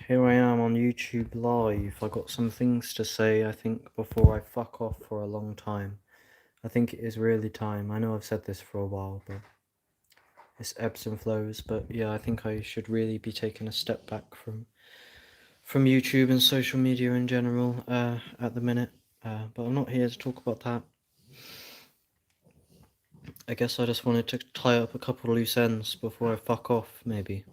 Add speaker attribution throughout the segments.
Speaker 1: Here I am on YouTube Live. I got some things to say, I think, before I fuck off for a long time. I think it is really time. I know I've said this for a while, but it's ebbs and flows. But yeah, I think I should really be taking a step back from YouTube and social media in general at the minute. But I'm not here to talk about that. I guess I just wanted to tie up a couple of loose ends before I fuck off, maybe.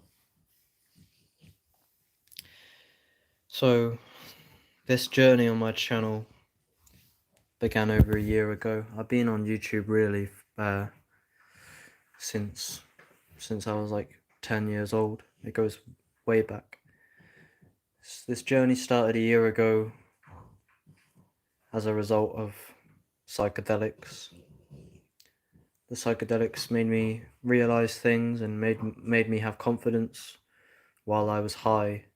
Speaker 1: So, this journey on my channel began over a year ago. I've been on YouTube really since I was like 10 years old. It goes way back. This journey started a year ago as a result of psychedelics. The psychedelics made me realize things and made me have confidence while I was high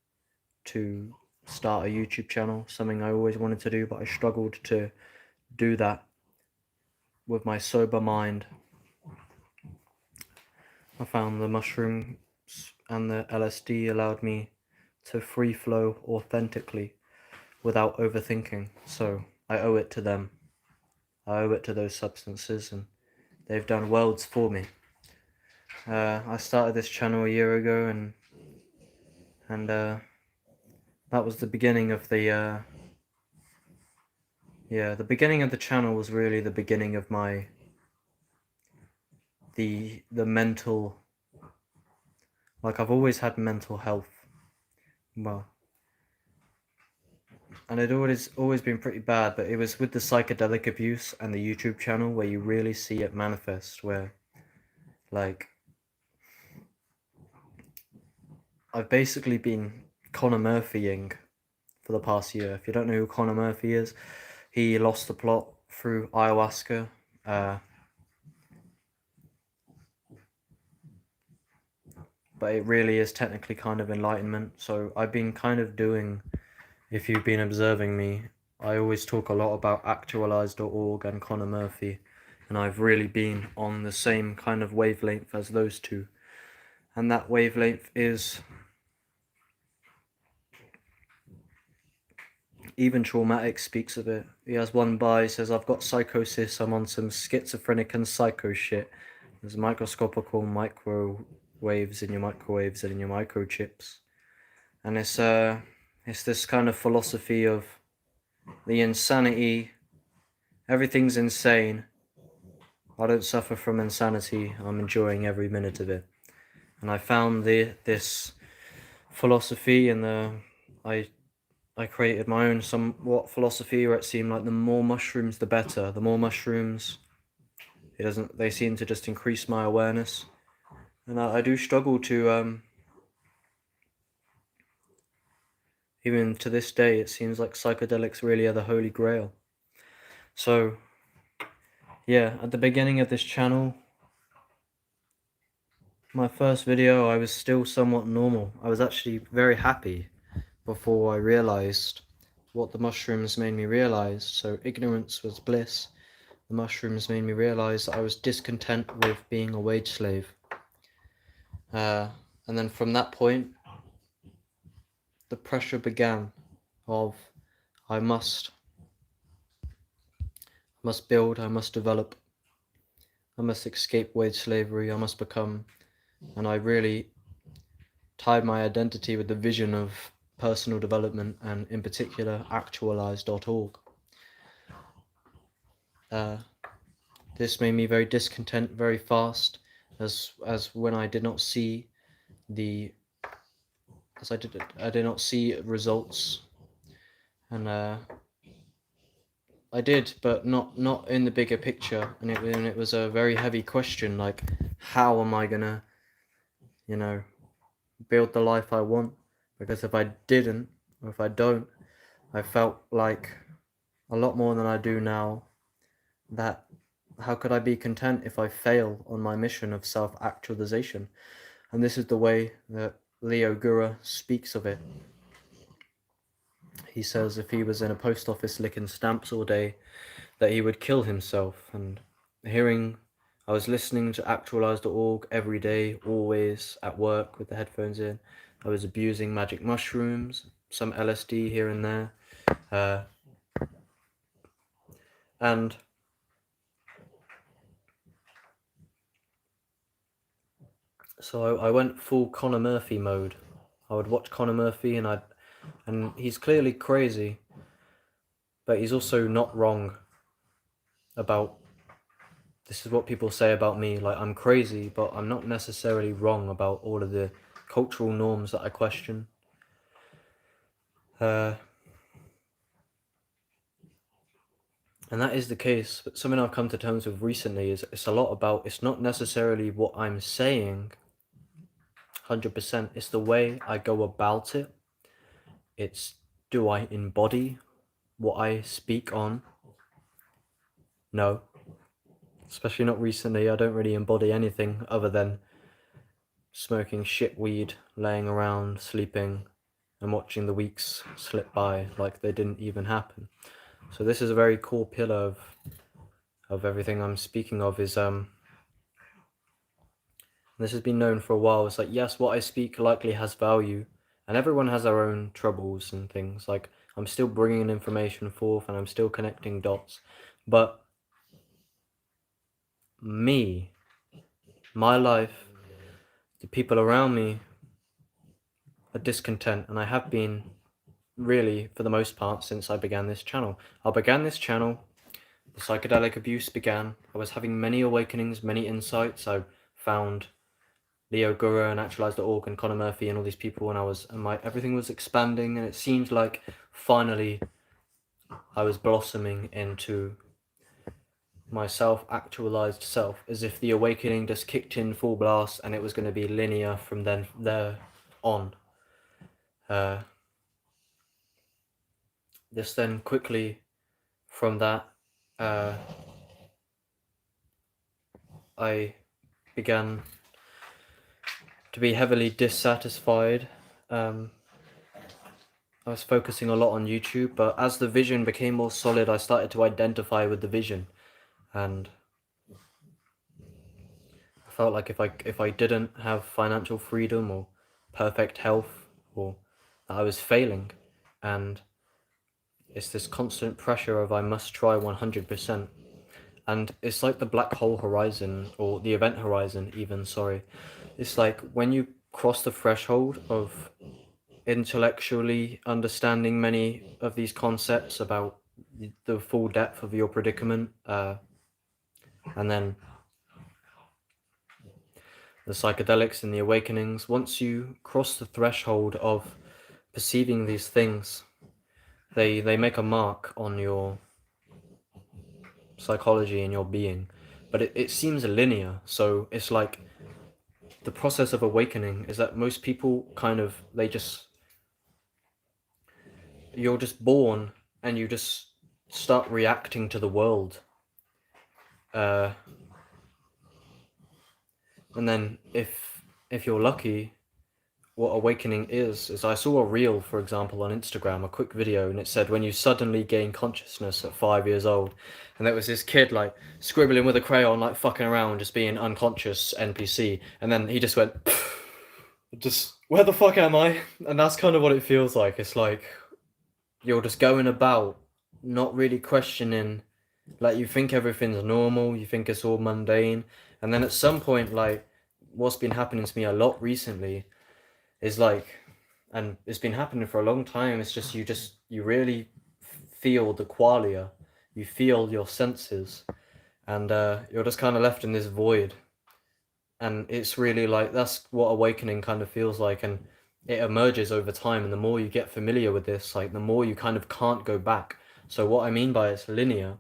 Speaker 1: to start a YouTube channel, something I always wanted to do, but I struggled to do that with my sober mind. I found the mushrooms and the LSD allowed me to free flow authentically without overthinking. So I owe it to them. I owe it to those substances, and they've done worlds for me. I started this channel a year ago, and that was the beginning of the the beginning of the channel was really the beginning of my the mental, like I've always had mental health, well, and it always been pretty bad, but it was with the psychedelic abuse and the YouTube channel where you really see it manifest, where like I've basically been Connor Murphying for the past year. If you don't know who Connor Murphy is, he lost the plot through ayahuasca. But it really is technically kind of enlightenment. So I've been kind of doing, if you've been observing me, I always talk a lot about actualize.org and Connor Murphy, and I've really been on the same kind of wavelength as those two. And that wavelength is, even Traumatic speaks of it. He has one bar, he says, I've got psychosis, I'm on some schizophrenic and psycho shit. There's microscopical microwaves in your microwaves and in your microchips. And it's this kind of philosophy of the insanity. Everything's insane. I don't suffer from insanity. I'm enjoying every minute of it. And I found this philosophy, and I created my own somewhat philosophy where it seemed like the more mushrooms, the better. The more mushrooms, they seem to just increase my awareness. And I do struggle to, even to this day, it seems like psychedelics really are the holy grail. So, yeah, at the beginning of this channel, my first video, I was still somewhat normal. I was actually very happy before I realized what the mushrooms made me realize. So ignorance was bliss. The mushrooms made me realize that I was discontent with being a wage slave. And then from that point, the pressure began of I must build, I must develop, I must escape wage slavery, I must become, and I really tied my identity with the vision of personal development, and in particular actualize.org. This made me very discontent very fast, as when I did not see I did not see results, and I did, but not in the bigger picture, and it was a very heavy question, like how am I gonna, build the life I want? Because if I didn't, or if I don't, I felt like a lot more than I do now, that how could I be content if I fail on my mission of self-actualization? And this is the way that Leo Gura speaks of it. He says if he was in a post office licking stamps all day, that he would kill himself. And I was listening to actualize.org every day, always at work with the headphones in, I was abusing magic mushrooms, some LSD here and there, and so I went full Conor Murphy mode. I would watch Conor Murphy, and he's clearly crazy, but he's also not wrong about. This is what people say about me, like I'm crazy, but I'm not necessarily wrong about all of the cultural norms that I question. And that is the case, but something I've come to terms with recently is it's a lot about, it's not necessarily what I'm saying, 100%, it's the way I go about it. It's, do I embody what I speak on? No. Especially not recently, I don't really embody anything other than smoking shit weed, laying around, sleeping, and watching the weeks slip by like they didn't even happen. So this is a very core pillar of everything I'm speaking of is this has been known for a while. It's like, yes, what I speak likely has value, and everyone has their own troubles and things. Like, I'm still bringing information forth and I'm still connecting dots, but me, my life, the people around me are discontent, and I have been really for the most part since I began this channel. The psychedelic abuse began. I was having many awakenings, many insights. I found Leo Guru and Actualize.org and Conor Murphy and all these people, and everything was expanding, and it seemed like finally I was blossoming into my self-actualized self, as if the awakening just kicked in full blast and it was going to be linear from then there on. This then quickly from that I began to be heavily dissatisfied. I was focusing a lot on YouTube, but as the vision became more solid, I started to identify with the vision, and I felt like if I didn't have financial freedom or perfect health, or that I was failing, and it's this constant pressure of I must try 100%, and it's like the black hole horizon, or the event horizon even, sorry. It's like when you cross the threshold of intellectually understanding many of these concepts about the full depth of your predicament, and then the psychedelics and the awakenings, once you cross the threshold of perceiving these things, they make a mark on your psychology and your being, but it seems linear. So it's like the process of awakening is that most people you're just born and you just start reacting to the world, and then if you're lucky, what awakening is I saw a reel, for example, on Instagram, a quick video, and it said when you suddenly gain consciousness at 5 years old, and there was this kid like scribbling with a crayon, like fucking around, just being unconscious NPC, and then he just went just, where the fuck am I? And that's kind of what it feels like. It's like you're just going about not really questioning, like you think everything's normal, you think it's all mundane, and then at some point, like what's been happening to me a lot recently is like, and it's been happening for a long time, it's just you really feel the qualia, you feel your senses, and you're just kind of left in this void, and it's really like that's what awakening kind of feels like, and it emerges over time, and the more you get familiar with this, like the more you kind of can't go back. So what I mean by it's linear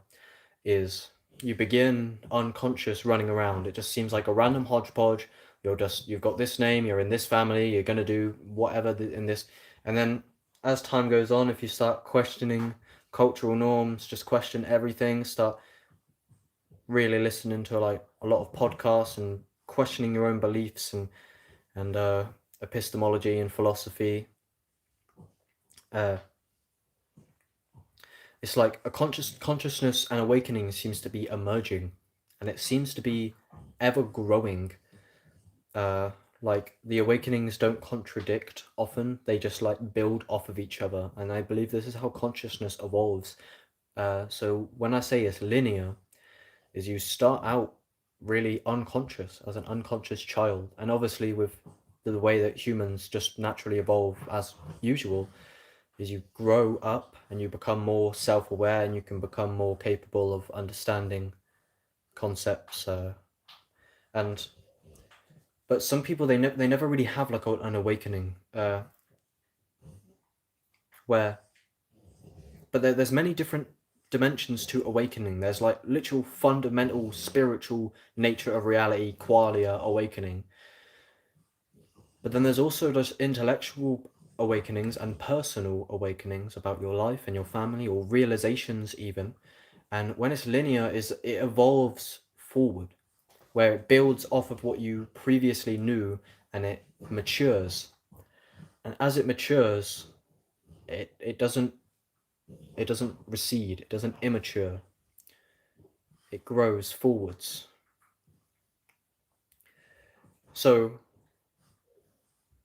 Speaker 1: is you begin unconscious running around. It just seems like a random hodgepodge. You've got this name, you're in this family, you're going to do whatever in this. And then as time goes on, if you start questioning cultural norms, just question everything, start really listening to like a lot of podcasts and questioning your own beliefs and epistemology and philosophy. It's like a consciousness and awakening seems to be emerging, and it seems to be ever growing. like the awakenings don't contradict often, they just like build off of each other, and I believe this is how consciousness evolves. So when I say it's linear, is you start out really unconscious as an unconscious child, and obviously with the way that humans just naturally evolve as usual, is you grow up and you become more self-aware and you can become more capable of understanding concepts, and but some people they never really have like an awakening, where but there's many different dimensions to awakening. There's like literal fundamental spiritual nature of reality qualia awakening, but then there's also just intellectual awakenings and personal awakenings about your life and your family, or realizations even. And when it's linear, is it evolves forward, where it builds off of what you previously knew, and it matures. And as it matures, it doesn't recede, it doesn't immature, it grows forwards. So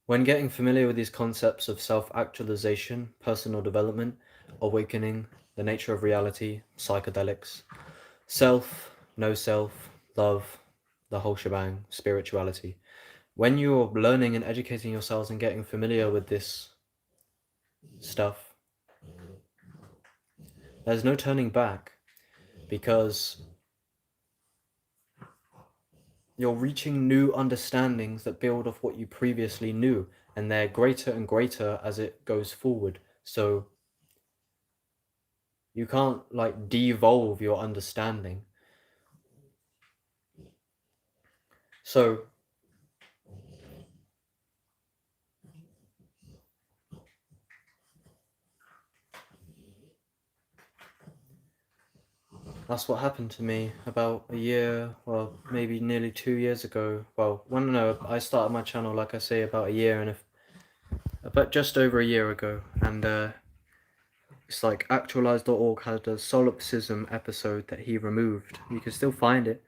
Speaker 1: when getting familiar with these concepts of self-actualization, personal development, awakening, the nature of reality, psychedelics, self, no self, love, the whole shebang, spirituality, when you're learning and educating yourselves and getting familiar with this stuff, there's no turning back, because you're reaching new understandings that build off what you previously knew, and they're greater and greater as it goes forward. So you can't like devolve your understanding. So that's what happened to me about a year, well, maybe nearly 2 years ago. Well, when no, I started my channel, like I say, about a year and about just over a year ago, and it's like actualize.org had a solipsism episode that he removed. You can still find it,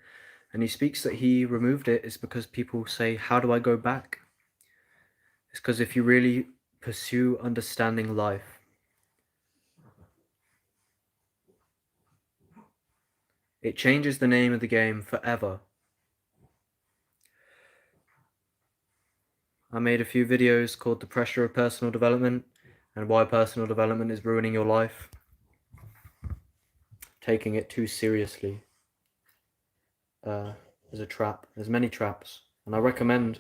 Speaker 1: and he speaks that he removed it is because people say, how do I go back? It's because if you really pursue understanding life, it changes the name of the game forever. I made a few videos called The Pressure of Personal Development and Why Personal Development is Ruining Your Life. Taking it too seriously is a trap. There's many traps, and I recommend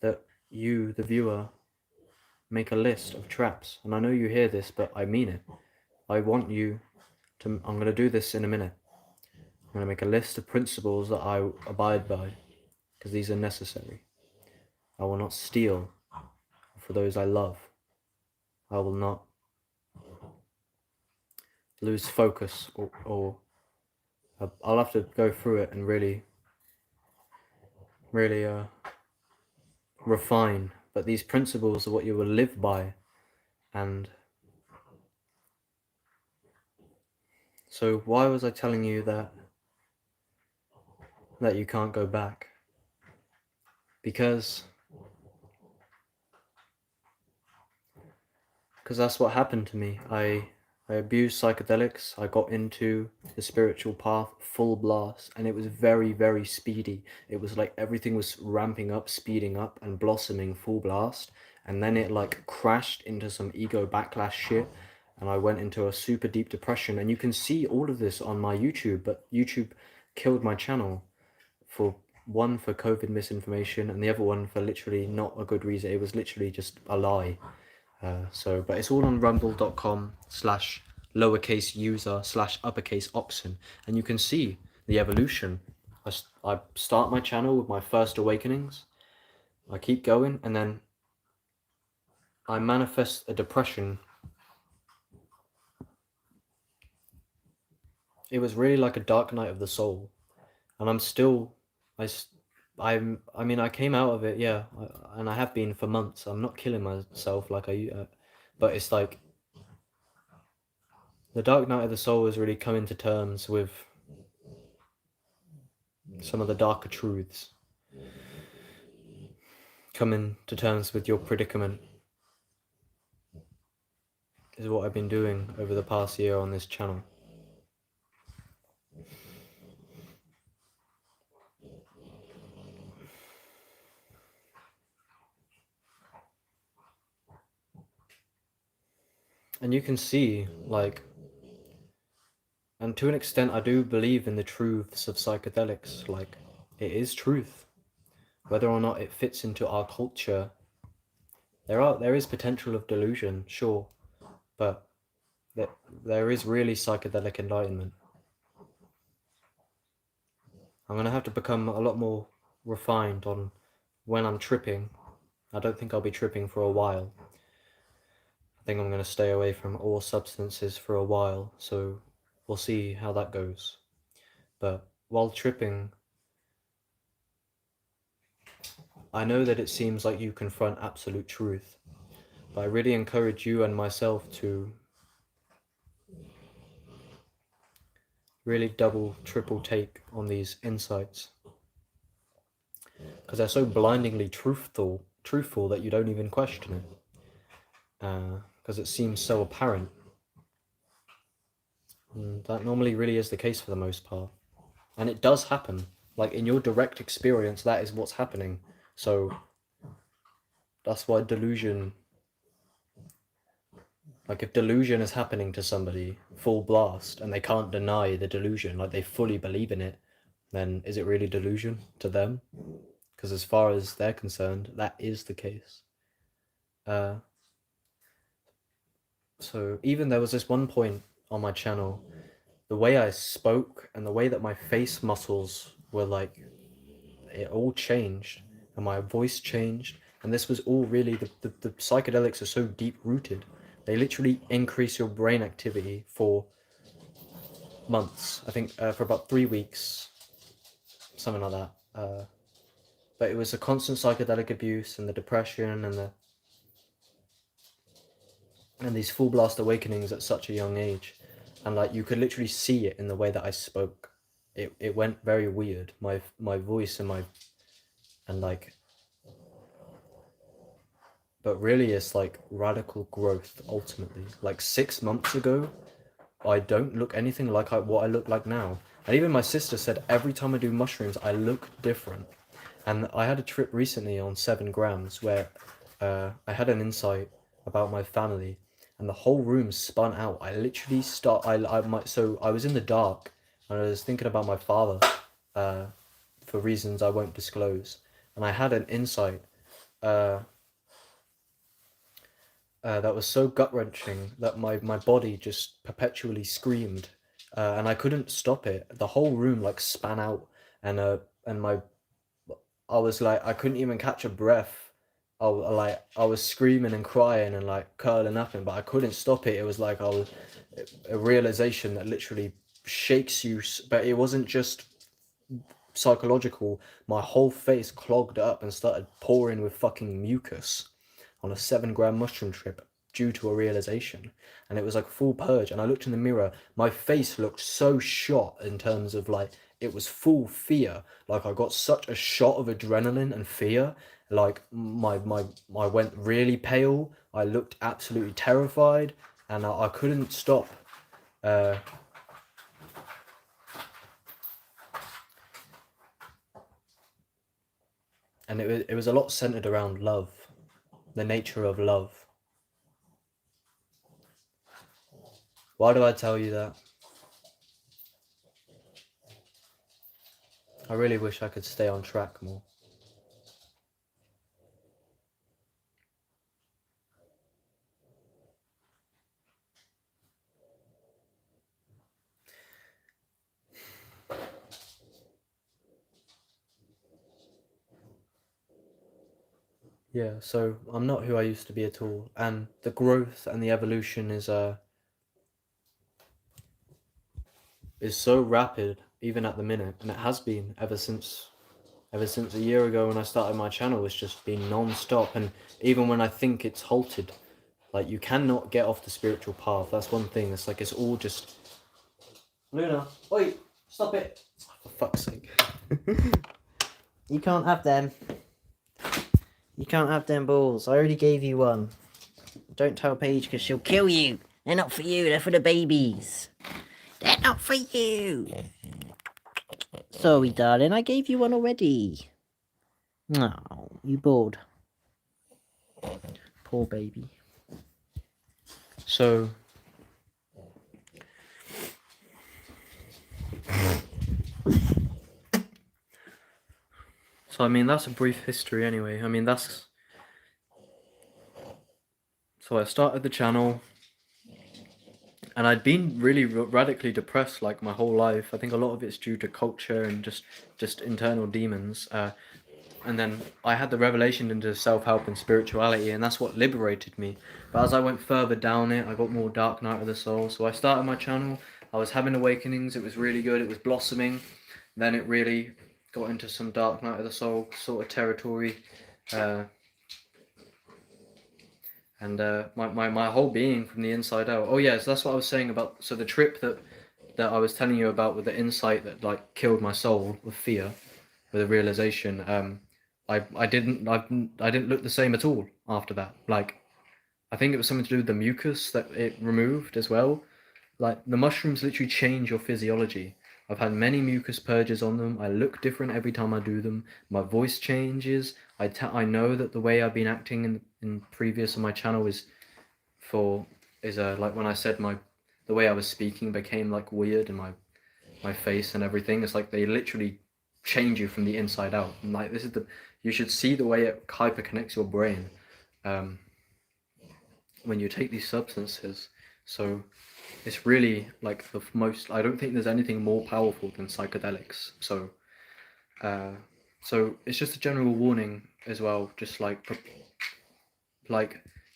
Speaker 1: that you, the viewer, make a list of traps. And I know you hear this, but I mean it. I want you to, I'm going to do this in a minute. I'm going to make a list of principles that I abide by, because these are necessary. I will not steal for those I love. I will not lose focus, or I'll have to go through it and really refine. But these principles are what you will live by. And so why was I telling you that you can't go back? Because that's what happened to me. I abused psychedelics. I got into the spiritual path full blast, and it was very, very speedy. It was like everything was ramping up, speeding up, and blossoming full blast. And then it like crashed into some ego backlash shit, and I went into a super deep depression. And you can see all of this on my YouTube, but YouTube killed my channel for one, for COVID misinformation, and the other one for literally not a good reason. It was literally just a lie. But it's all on rumble.com/lowercase user/uppercase Oxen, and you can see the evolution. I start my channel with my first awakenings, I keep going, and then I manifest a depression. It was really like a dark night of the soul, and I'm still, I mean, I came out of it, yeah, and I have been for months. I'm not killing myself like but it's like the dark night of the soul is really coming to terms with some of the darker truths. coming to terms with your predicament is what I've been doing over the past year on this channel. And you can see, like, and to an extent I do believe in the truths of psychedelics. Like, it is truth. Whether or not it fits into our culture, there is potential of delusion, sure, but there is really psychedelic enlightenment. I'm gonna have to become a lot more refined on when I'm tripping. I don't think I'll be tripping for a while. I think I'm gonna stay away from all substances for a while, so we'll see how that goes. But while tripping, I know that it seems like you confront absolute truth, but I really encourage you and myself to really double, triple take on these insights, because they're so blindingly truthful that you don't even question it, because it seems so apparent. And that normally really is the case for the most part, and it does happen. Like, in your direct experience, that is what's happening. So that's why delusion, like, if delusion is happening to somebody full blast and they can't deny the delusion, like they fully believe in it, then is it really delusion to them? Because as far as they're concerned, that is the case. So even there was this one point on my channel, the way I spoke and the way that my face muscles were, like, it all changed, and my voice changed, and this was all really, the psychedelics are so deep rooted. They literally increase your brain activity for months. I think for about 3 weeks, something like that. But it was a constant psychedelic abuse and the depression and these full blast awakenings at such a young age, and like you could literally see it in the way that I spoke. It went very weird. My voice and like, but really it's like radical growth ultimately. Like 6 months ago, I don't look anything like what I look like now. And even my sister said every time I do mushrooms, I look different. And I had a trip recently on 7 grams where I had an insight about my family, and the whole room spun out. I literally so I was in the dark, and I was thinking about my father, for reasons I won't disclose, and I had an insight that was so gut-wrenching that my body just perpetually screamed, and I couldn't stop it. The whole room like span out, and I was like, I couldn't even catch a breath. I was screaming and crying and like curling up, but I couldn't stop it. It was like a realization that literally shakes you, but it wasn't just psychological. My whole face clogged up and started pouring with fucking mucus on a 7 gram mushroom trip due to a realization. And it was like full purge. And I looked in the mirror, my face looked so shot in terms of like, it was full fear. Like I got such a shot of adrenaline and fear. Like I went really pale. I looked absolutely terrified, and I couldn't stop. And it was a lot centered around love, the nature of love. Why do I tell you that? I really wish I could stay on track more. Yeah, so I'm not who I used to be at all, and the growth and the evolution is so rapid, even at the minute, and it has been ever since a year ago when I started my channel. It's just been non-stop, and even when I think it's halted, like, you cannot get off the spiritual path. That's one thing. It's like, it's all just... Luna, wait, stop it. For fuck's sake. You can't have them.
Speaker 2: You can't have them balls. I already gave you one. Don't tell Paige because she'll kill you. They're not for you, they're for the babies. They're not for you. Sorry, darling, I gave you one already. Oh, you bored. Poor baby.
Speaker 1: So I mean, that's a brief history anyway. I mean, that's... So I started the channel, and I'd been really radically depressed like my whole life. I think a lot of it's due to culture and just internal demons. And then I had the revelation into self-help and spirituality, and that's what liberated me. But as I went further down it, I got more dark night of the soul. So I started my channel. I was having awakenings. It was really good. It was blossoming. Then it really got into some dark night of the soul sort of territory. And my whole being from the inside out. Oh yeah, so that's what I was saying about. So the trip that I was telling you about with the insight that like killed my soul with fear, with a realization. I didn't look the same at all after that. Like, I think it was something to do with the mucus that it removed as well. Like, the mushrooms literally change your physiology. I've had many mucus purges on them. I look different every time I do them. My voice changes. I know that the way I've been acting in previous on my channel like when I said the way I was speaking became like weird, and my face and everything. It's like they literally change you from the inside out. And like, you should see the way it hyper connects your brain when you take these substances. So it's really like the most. I don't think there's anything more powerful than psychedelics. So it's just a general warning as well. Just like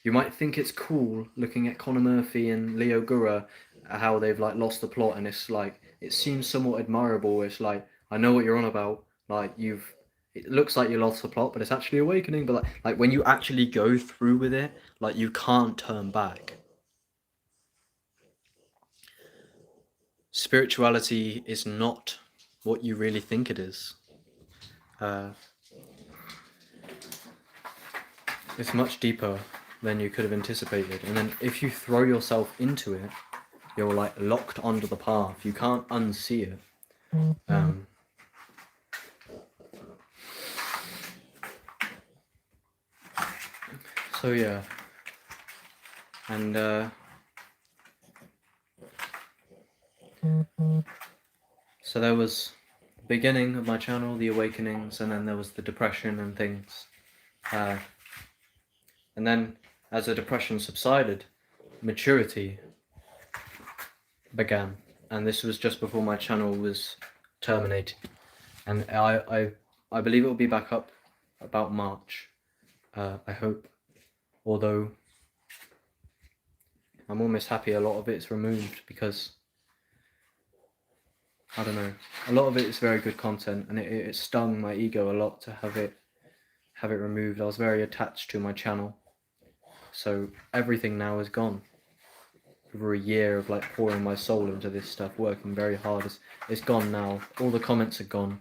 Speaker 1: you might think it's cool looking at Conor Murphy and Leo Gura, how they've like lost the plot, and it's like it seems somewhat admirable. It's like, I know what you're on about. Like, it looks like you lost the plot, but it's actually awakening. But like when you actually go through with it, like, you can't turn back. Spirituality is not what you really think it is. It's much deeper than you could have anticipated. And then if you throw yourself into it, you're like locked onto the path. You can't unsee it. So yeah, and so there was the beginning of my channel, the awakenings, and then there was the depression and things. And then as the depression subsided, maturity began, and this was just before my channel was terminated. And I believe it will be back up about March. I hope. Although I'm almost happy a lot of it's removed, because I don't know, a lot of it is very good content, and it stung my ego a lot to have it removed. I was very attached to my channel, so everything now is gone. Over a year of like pouring my soul into this stuff, working very hard, it's gone now. All the comments are gone.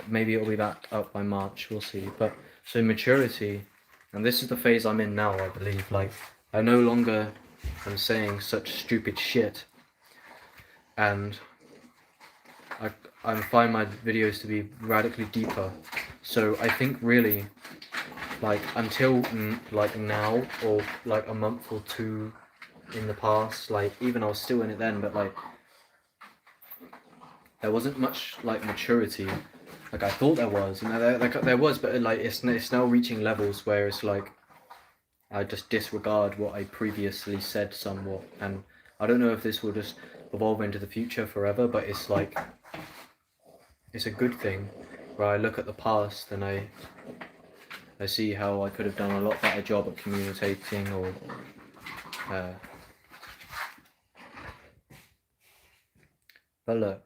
Speaker 1: Maybe it'll be back up by March, we'll see. But so maturity, and this is the phase I'm in now, I believe. Like, I no longer am saying such stupid shit, and I find my videos to be radically deeper. So I think really, like, until like now, or like a month or two in the past, like, even I was still in it then, but like there wasn't much like maturity. Like, I thought there was, and there was, but like it's now reaching levels where it's like I just disregard what I previously said somewhat, and I don't know if this will just evolve into the future forever, but it's like, it's a good thing, where I look at the past and I see how I could have done a lot better job at communicating, or but look,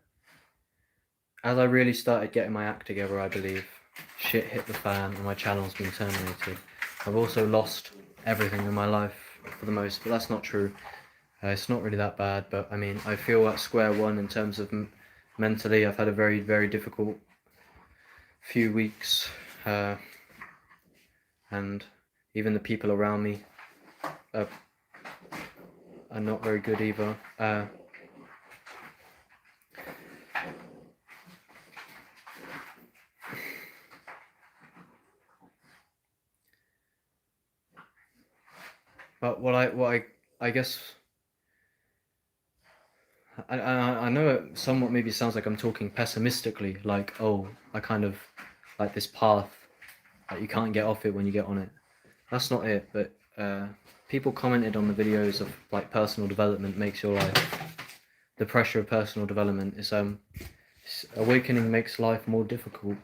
Speaker 1: as I really started getting my act together, I believe shit hit the fan and my channel's been terminated. I've also lost everything in my life for the most, but that's not true. It's not really that bad, but I mean, I feel at square one in terms of mentally. I've had a very, very difficult few weeks, and even the people around me are not very good either. But I guess I know it somewhat maybe sounds like I'm talking pessimistically, like, oh, I kind of like this path, like you can't get off it when you get on it. That's not it, but people commented on the videos of like personal development makes your life. The pressure of personal development is awakening makes life more difficult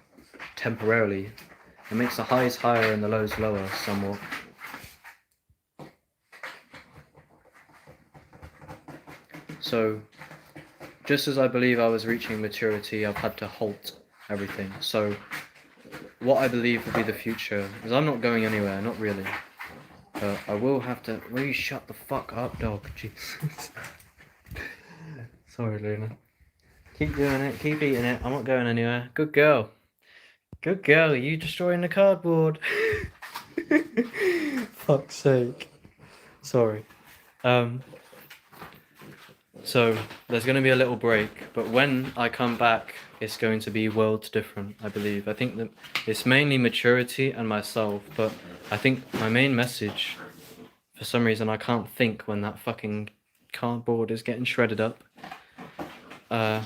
Speaker 1: temporarily. It makes the highs higher and the lows lower somewhat. So, just as I believe I was reaching maturity, I've had to halt everything. So, what I believe will be the future is I'm not going anywhere, not really. But I will have to. Will you shut the fuck up, dog? Jesus. Sorry, Luna. Keep doing it, keep eating it. I'm not going anywhere. Good girl. Good girl, you destroying the cardboard. Fuck's sake. Sorry. So there's going to be a little break, but when I come back, it's going to be worlds different, I believe. I think that it's mainly maturity and myself, but I think my main message, for some reason I can't think when that fucking cardboard is getting shredded up. I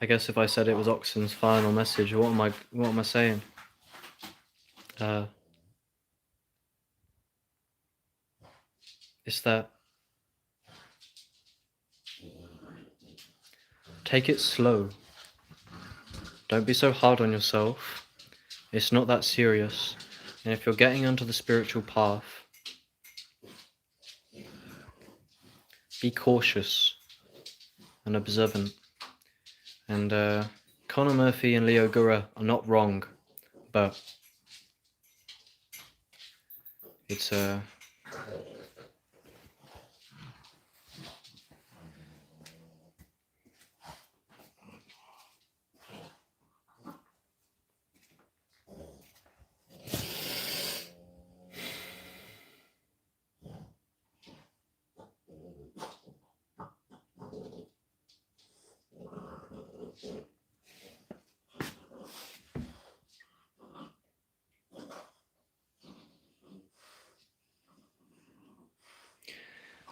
Speaker 1: guess if I said it was Oxsn'S final message, what am I saying? It's that take it slow. Don't be so hard on yourself. It's not that serious. And if you're getting onto the spiritual path, be cautious and observant. And Conor Murphy and Leo Gura are not wrong, but it's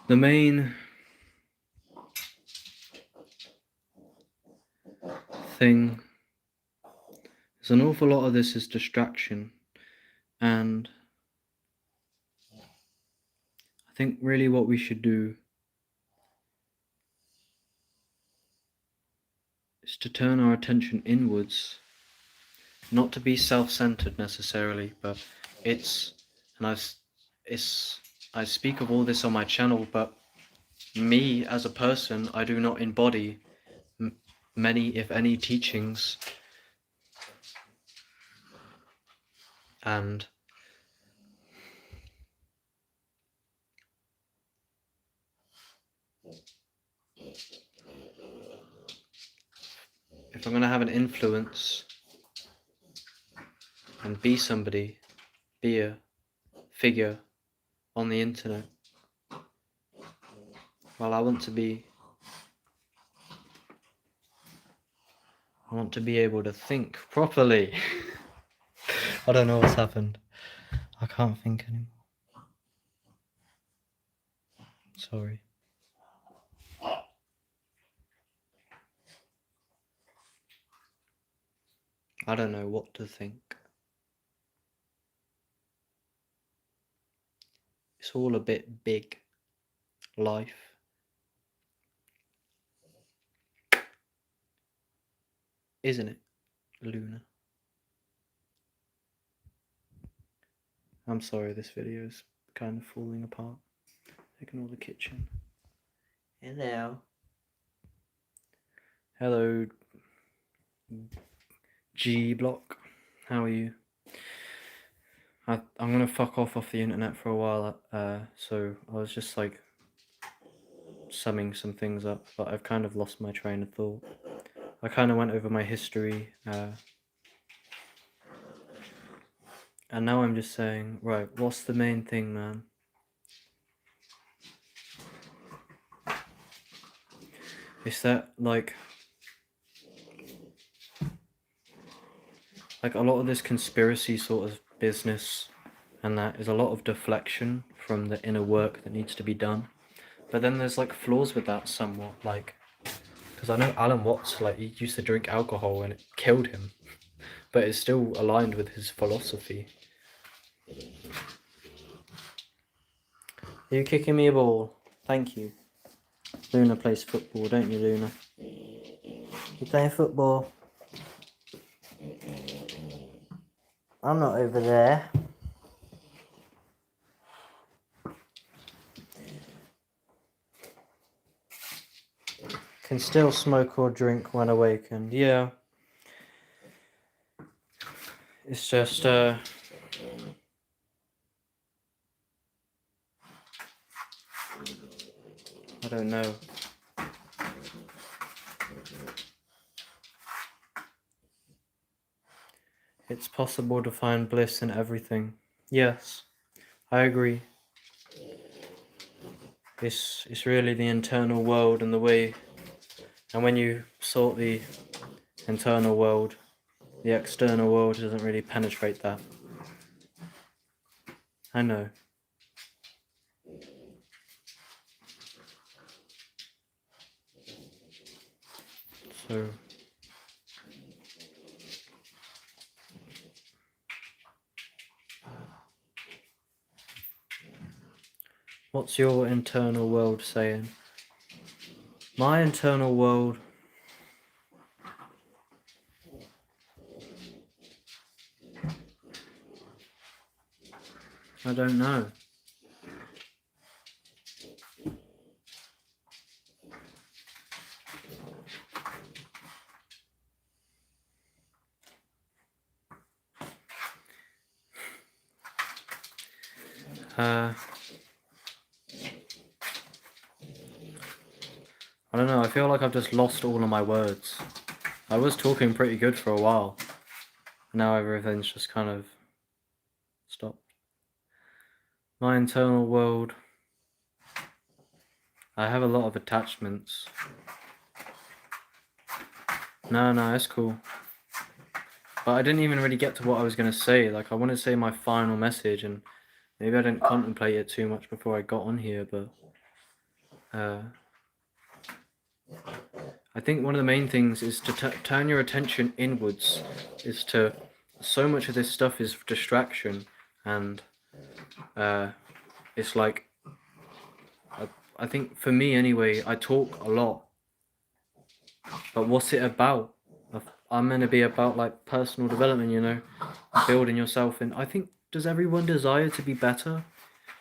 Speaker 1: the main thing is an awful lot of this is distraction, and I think really what we should do is to turn our attention inwards, not to be self-centered necessarily, but I speak of all this on my channel, but me as a person, I do not embody many, if any, teachings, and if I'm going to have an influence and be somebody, be a figure on the internet, well, I want to be able to think properly. I don't know what's happened. I can't think anymore. Sorry. I don't know what to think. It's all a bit big. Life. Isn't it, Luna? I'm sorry, this video's kind of falling apart. Ignore the kitchen.
Speaker 2: Hello.
Speaker 1: Hello, G Block. How are you? I'm gonna fuck off the internet for a while. So I was just like summing some things up, but I've kind of lost my train of thought. I kind of went over my history, and now I'm just saying, right, what's the main thing, man? It's that, like a lot of this conspiracy sort of business and that is a lot of deflection from the inner work that needs to be done. But then there's like flaws with that somewhat, like, because I know Alan Watts, like, he used to drink alcohol and it killed him, but it's still aligned with his philosophy. Are you kicking me a ball? Thank you. Luna plays football, don't you, Luna? You playing football?
Speaker 2: I'm not over there.
Speaker 1: Can still smoke or drink when awakened. Yeah. It's just, I don't know. It's possible to find bliss in everything. Yes, I agree. It's really the internal world and the way, and when you sort the internal world, the external world doesn't really penetrate that. I know. So, what's your internal world saying? My internal world, I don't know. I don't know, I feel like I've just lost all of my words. I was talking pretty good for a while. Now everything's just kind of stopped. My internal world, I have a lot of attachments. No, it's cool. But I didn't even really get to what I was going to say. Like, I want to say my final message, and maybe I didn't contemplate it too much before I got on here, but I think one of the main things is to turn your attention inwards. So much of this stuff is distraction, and it's like, I think for me anyway, I talk a lot, but what's it about? I'm meant to be about like personal development, you know, building yourself in. I think, does everyone desire to be better?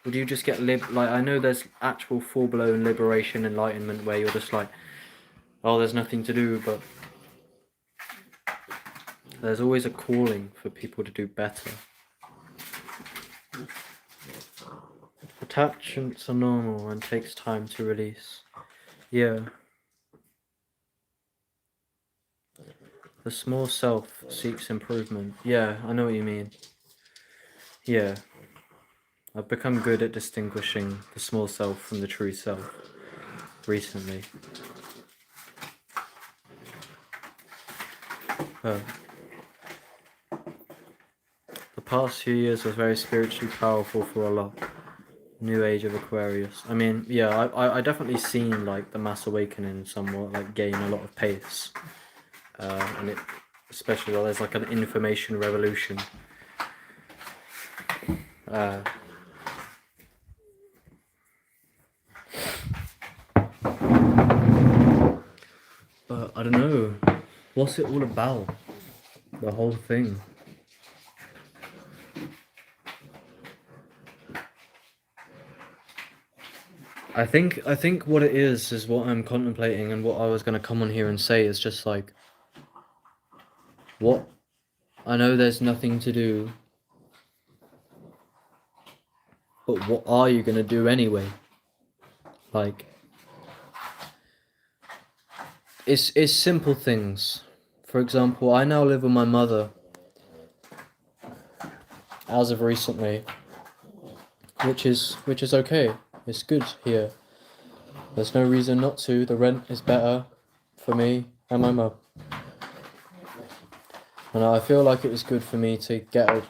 Speaker 1: Or do you just get like, I know there's actual full-blown liberation, enlightenment, where you're just like, oh, there's nothing to do, but there's always a calling for people to do better. Attachments are normal and takes time to release. Yeah. The small self seeks improvement. Yeah, I know what you mean. Yeah. I've become good at distinguishing the small self from the true self recently. The past few years was very spiritually powerful for a lot. New age of Aquarius. I mean, yeah, I definitely seen like the mass awakening somewhat like gain a lot of pace. And it, especially while there's like an information revolution. But I don't know, what's it all about? The whole thing. I think what it is what I'm contemplating, and what I was gonna come on here and say is just like, what, I know there's nothing to do, but what are you gonna do anyway? Like, It's simple things. For example, I now live with my mother as of recently, which is okay. It's good here. There's no reason not to. The rent is better for me and my mum. And I feel like it was good for me to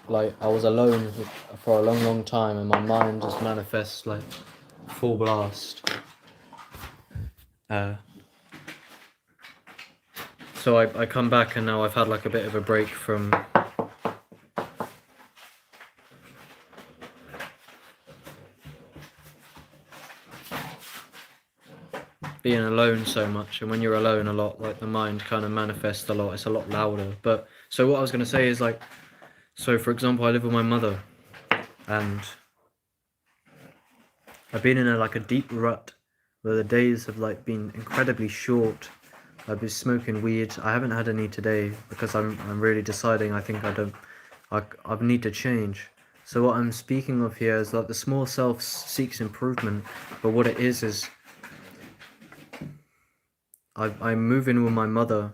Speaker 1: like, I was alone for a long time, and my mind just manifests like full blast. So I come back, and now I've had like a bit of a break from being alone so much. And when you're alone a lot, like, the mind kind of manifests a lot. It's a lot louder. But so what I was going to say is, like, so for example, I live with my mother, and I've been in like a deep rut where the days have like been incredibly short. I've been smoking weed. I haven't had any today because I'm really deciding. I think I need to change. So what I'm speaking of here is like the small self seeks improvement, but what it is I'm moving with my mother,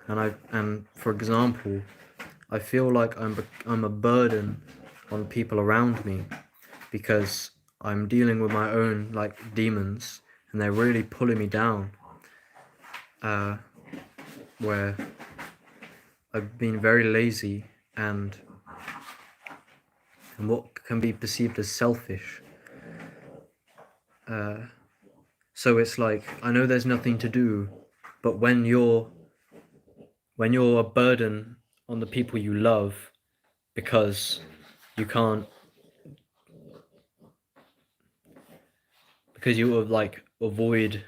Speaker 1: and for example, I feel like I'm a burden on people around me because I'm dealing with my own like demons, and they're really pulling me down. Where I've been very lazy and what can be perceived as selfish. So it's like, I know there's nothing to do, but when you're a burden on the people you love because you can't, because you like avoid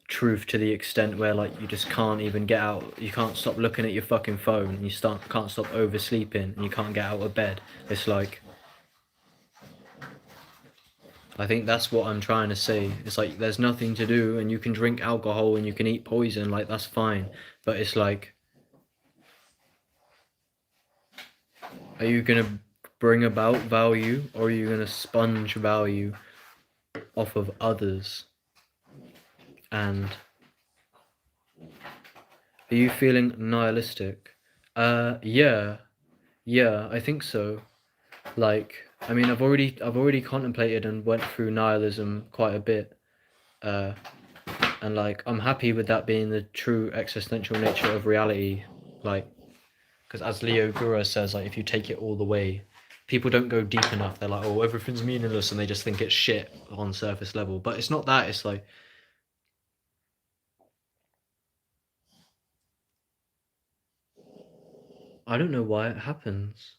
Speaker 1: truth to the extent where like you just can't even get out, you can't stop looking at your fucking phone, and can't stop oversleeping, and you can't get out of bed. It's like, I think that's what I'm trying to say. It's like, there's nothing to do, and you can drink alcohol and you can eat poison, like, that's fine. But it's like, are you gonna bring about value, or are you gonna sponge value off of others? And are you feeling nihilistic? Yeah, I think so. Like, I mean, I've already contemplated and went through nihilism quite a bit. And like, I'm happy with that being the true existential nature of reality. Like, because as Leo Gura says, like, if you take it all the way, people don't go deep enough. They're like, oh, everything's meaningless, and they just think it's shit on surface level. But it's not that. It's like, I don't know why it happens.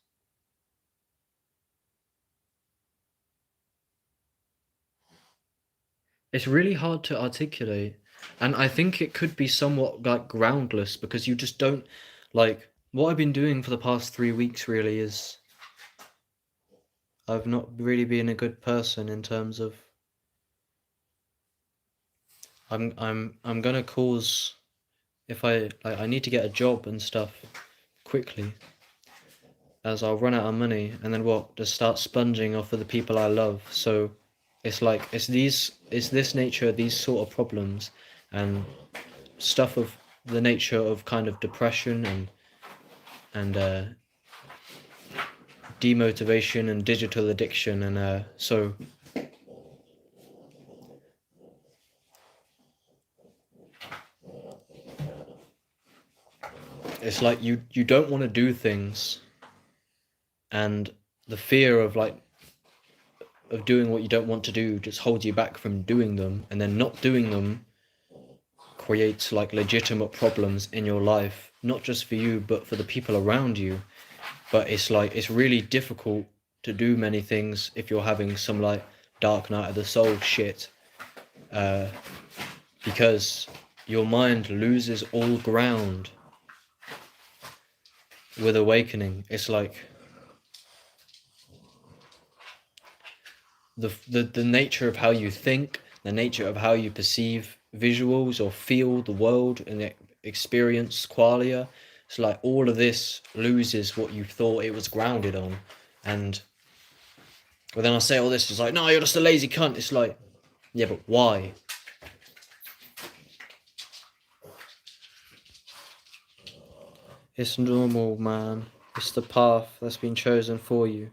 Speaker 1: It's really hard to articulate, and I think it could be somewhat like groundless, because you just don't, like, what I've been doing for the past 3 weeks really is, I've not really been a good person in terms of, I'm gonna cause, if I need to get a job and stuff quickly, as I'll run out of money, and then what, just start sponging off of the people I love. So it's like, it's this nature, these sort of problems and stuff of the nature of kind of depression and demotivation and digital addiction, and so it's like, you don't want to do things, and the fear of like of doing what you don't want to do just holds you back from doing them, and then not doing them creates like legitimate problems in your life, not just for you but for the people around you. But it's like, it's really difficult to do many things if you're having some like dark night of the soul shit, because your mind loses all ground with awakening. It's like, the nature of how you think, the nature of how you perceive visuals or feel the world and experience qualia. It's like, all of this loses what you thought it was grounded on. And but then I say all this, it's like, no, you're just a lazy cunt. It's like, yeah, but why? It's normal, man. It's the path that's been chosen for you.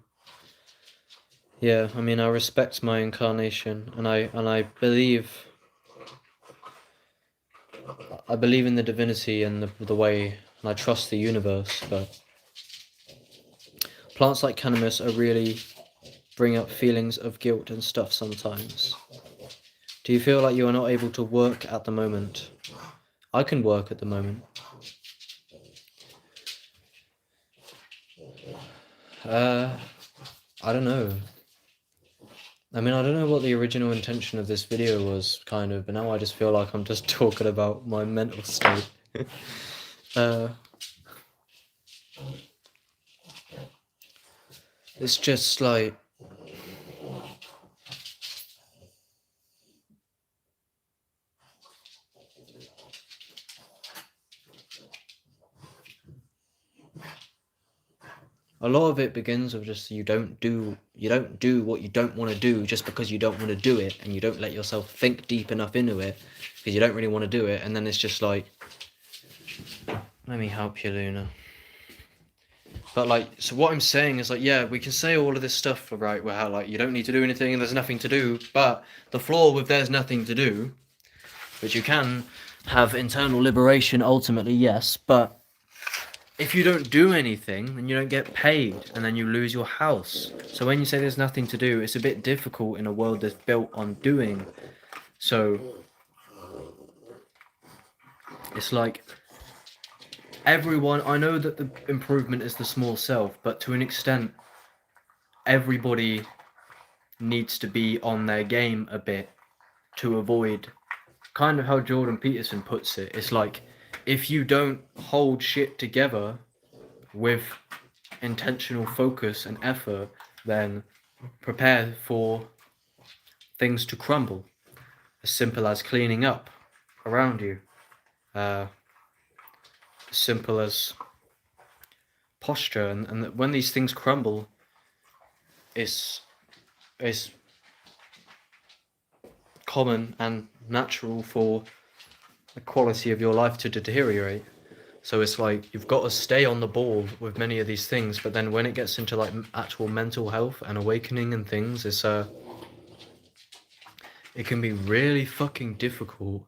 Speaker 1: Yeah, I mean, I respect my incarnation, and I believe in the divinity and the way, and I trust the universe. But plants like cannabis are really bring up feelings of guilt and stuff sometimes. Do you feel like you are not able to work at the moment? I can work at the moment. I don't know. I mean, I don't know what the original intention of this video was, kind of, but now I just feel like I'm just talking about my mental state. It's just like, a lot of it begins with just you don't do what you don't want to do just because you don't want to do it, and you don't let yourself think deep enough into it because you don't really want to do it, and then it's just like, let me help you, Luna. But like, so what I'm saying is like, yeah, we can say all of this stuff, right, where how like you don't need to do anything and there's nothing to do, but the flaw with there's nothing to do, which you can have internal liberation ultimately, yes, but if you don't do anything, then you don't get paid, and then you lose your house. So when you say there's nothing to do, it's a bit difficult in a world that's built on doing. So it's like, everyone, I know that the improvement is the small self, but to an extent, everybody needs to be on their game a bit to avoid, kind of how Jordan Peterson puts it. It's like, if you don't hold shit together with intentional focus and effort, then prepare for things to crumble. As simple as cleaning up around you. As simple as posture. And when these things crumble, it's common and natural for the quality of your life to deteriorate. So it's like, you've got to stay on the ball with many of these things, but then when it gets into like actual mental health and awakening and things, it's it can be really fucking difficult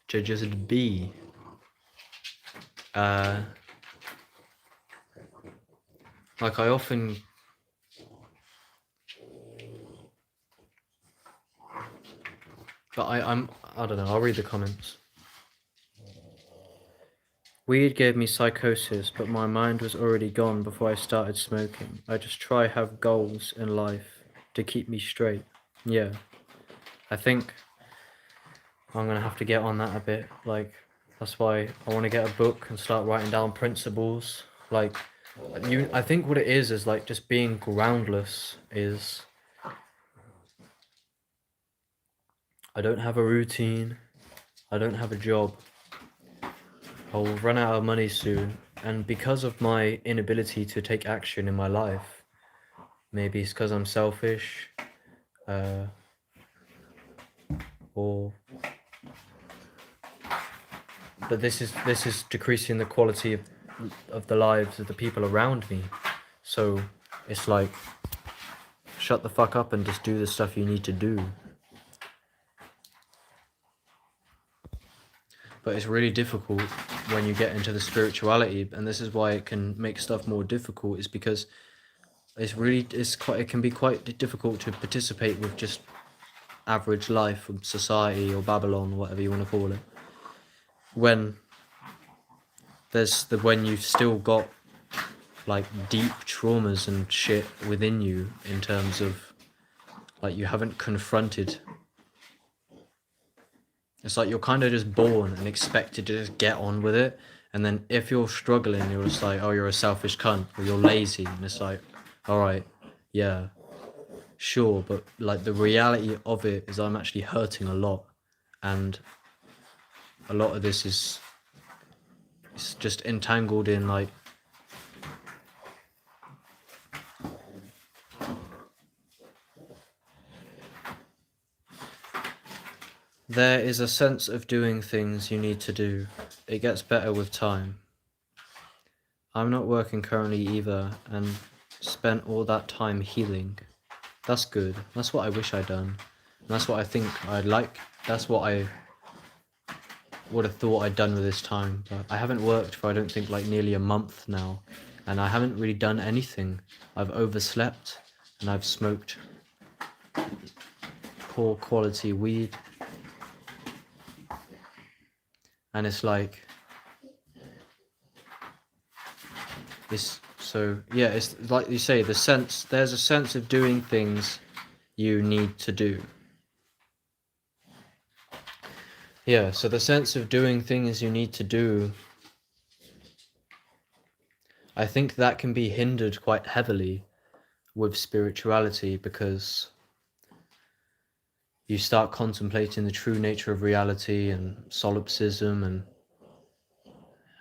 Speaker 1: to just be. Like I often, but I don't know, I'll read the comments. Weed gave me psychosis, but my mind was already gone before I started smoking. I just try have goals in life to keep me straight. Yeah. I think I'm gonna have to get on that a bit. Like, that's why I want to get a book and start writing down principles. Like, I think what it is like just being groundless is, I don't have a routine, I don't have a job, I'll run out of money soon, and because of my inability to take action in my life, maybe it's because I'm selfish, or but this is decreasing the quality of the lives of the people around me. So it's like, shut the fuck up and just do the stuff you need to do. But it's really difficult when you get into the spirituality, and this is why it can make stuff more difficult, is because it can be quite difficult to participate with just average life of society or Babylon, whatever you want to call it, when you've still got like deep traumas and shit within you, in terms of like you haven't confronted. It's like you're kind of just born and expected to just get on with it, and then if you're struggling, you're just like, oh, you're a selfish cunt, or you're lazy, and it's like, all right, yeah, sure, but like the reality of it is I'm actually hurting a lot, and a lot of this is, it's just entangled in like, there is a sense of doing things you need to do. It gets better with time. I'm not working currently either, and spent all that time healing. That's good. That's what I wish I'd done. And that's what I think I'd like. That's what I would have thought I'd done with this time. But I haven't worked for, I don't think, like nearly a month now. And I haven't really done anything. I've overslept and I've smoked poor quality weed. And it's like, it's so, yeah, it's like you say, there's a sense of doing things you need to do. Yeah, so the sense of doing things you need to do, I think that can be hindered quite heavily with spirituality, because you start contemplating the true nature of reality and solipsism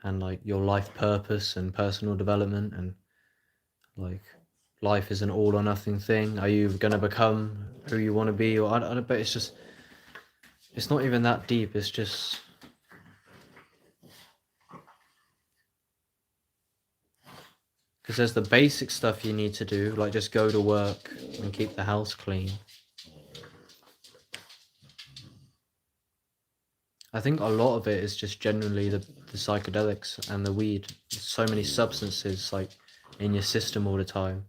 Speaker 1: and like your life purpose and personal development, and like life is an all or nothing thing. Are you gonna become who you want to be? Or I don't, but it's just, it's not even that deep. It's just, because there's the basic stuff you need to do, like just go to work and keep the house clean. I think a lot of it is just generally the psychedelics and the weed. There's so many substances like in your system all the time.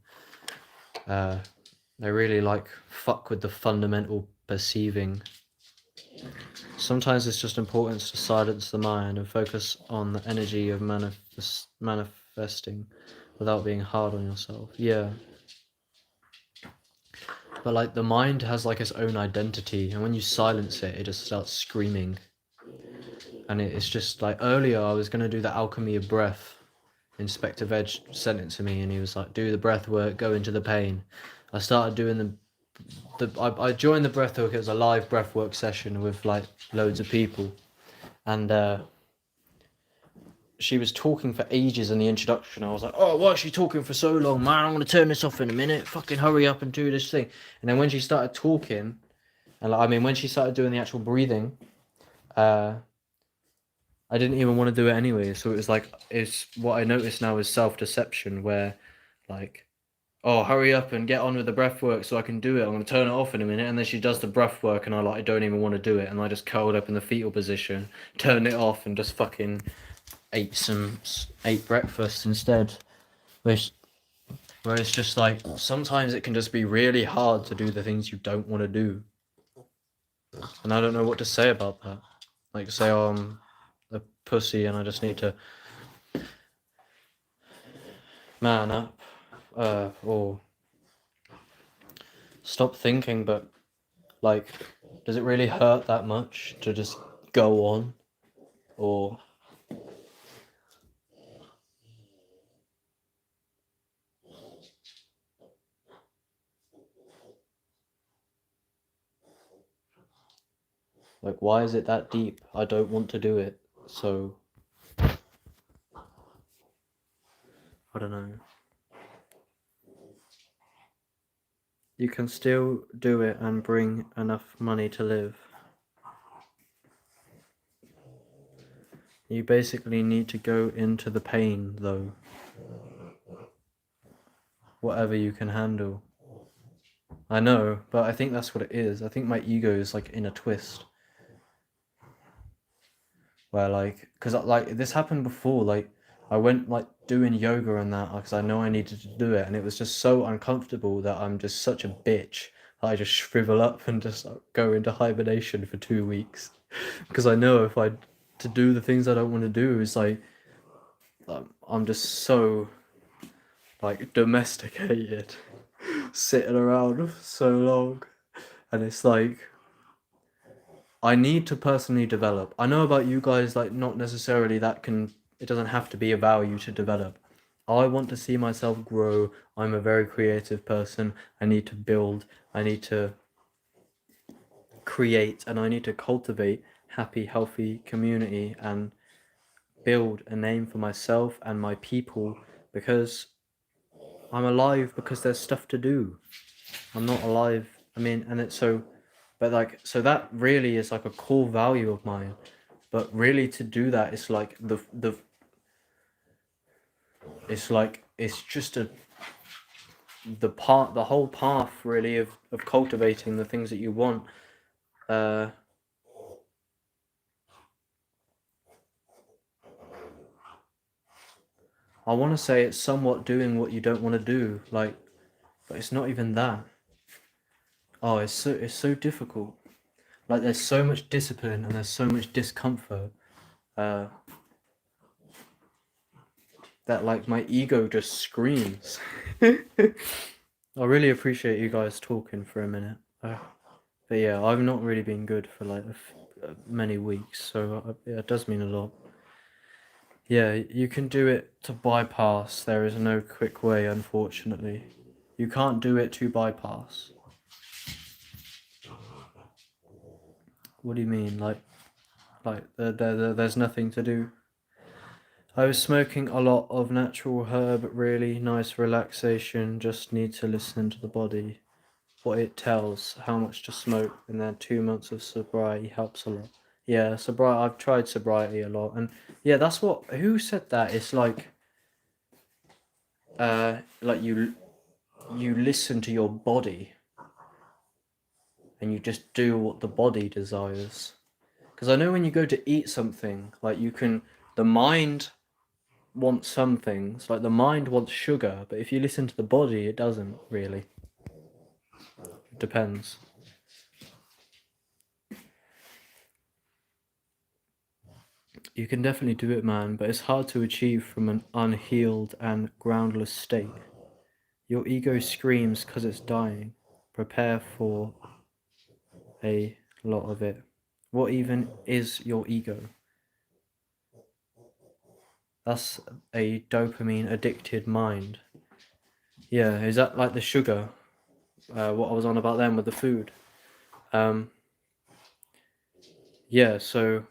Speaker 1: They really like fuck with the fundamental perceiving. Sometimes it's just important to silence the mind and focus on the energy of manifesting without being hard on yourself. Yeah. But like the mind has like its own identity, and when you silence it, it just starts screaming. And it's just like, earlier I was going to do the alchemy of breath. Inspector Veg sent it to me and he was like, do the breath work, go into the pain. I started doing I joined the breath work. It was a live breath work session with like loads of people, and she was talking for ages in the introduction. I was like, oh, why is she talking for so long, man? I'm gonna turn this off in a minute. Fucking hurry up and do this thing. And then when she started talking, and like, I mean, when she started doing the actual breathing, I didn't even want to do it anyway. So it was like, it's what I notice now is self-deception, where like, oh, hurry up and get on with the breath work so I can do it. I'm going to turn it off in a minute. And then she does the breath work and I don't even want to do it. And I just curled up in the fetal position, turned it off and just fucking ate breakfast instead. Where it's just like, sometimes it can just be really hard to do the things you don't want to do. And I don't know what to say about that. Like say, oh, I'm a pussy and I just need to man up, or stop thinking. But like, does it really hurt that much to just go on? Or like, why is it that deep? I don't want to do it, so I don't know. You can still do it and bring enough money to live. You basically need to go into the pain, though. Whatever you can handle. I know, but I think that's what it is. I think my ego is like in a twist. Where like, because like this happened before, like I went like doing yoga and that because I know I needed to do it, and it was just so uncomfortable that I'm just such a bitch that I just shrivel up and just go into hibernation for 2 weeks because I know if I to do the things I don't want to do is like I'm just so like domesticated sitting around for so long, and it's like I need to personally develop. I know about you guys, like not necessarily it doesn't have to be a value to develop. I want to see myself grow. I'm a very creative person. I need to build. I need to create, and I need to cultivate happy, healthy community and build a name for myself and my people, because I'm alive because there's stuff to do. I'm not alive. I mean, and it's so, but like, so that really is like a core value of mine. But really, to do that, it's like it's like it's just the whole path really of cultivating the things that you want. I want to say it's somewhat doing what you don't want to do, like, but it's not even that. Oh, it's so difficult. Like, there's so much discipline and there's so much discomfort. Uh, that like my ego just screams. I really appreciate you guys talking for a minute. But yeah, I've not really been good for like many weeks, so yeah, it does mean a lot. Yeah, you can do it to bypass. There is no quick way, unfortunately. You can't do it to bypass. What do you mean? Like there's nothing to do? I was smoking a lot of natural herb, really nice relaxation, just need to listen to the body, what it tells, how much to smoke, and then 2 months of sobriety helps a lot. Yeah, sobriety, I've tried sobriety a lot, and yeah, that's what, who said that? It's like you listen to your body, and you just do what the body desires. Because I know when you go to eat something, like the mind wants some things, like the mind wants sugar, but if you listen to the body, it doesn't really. It depends. You can definitely do it, man, but it's hard to achieve from an unhealed and groundless state. Your ego screams because it's dying. Prepare for a lot of it. What even is your ego? That's a dopamine addicted mind. Yeah, is that like the sugar? What I was on about then with the food. Yeah, so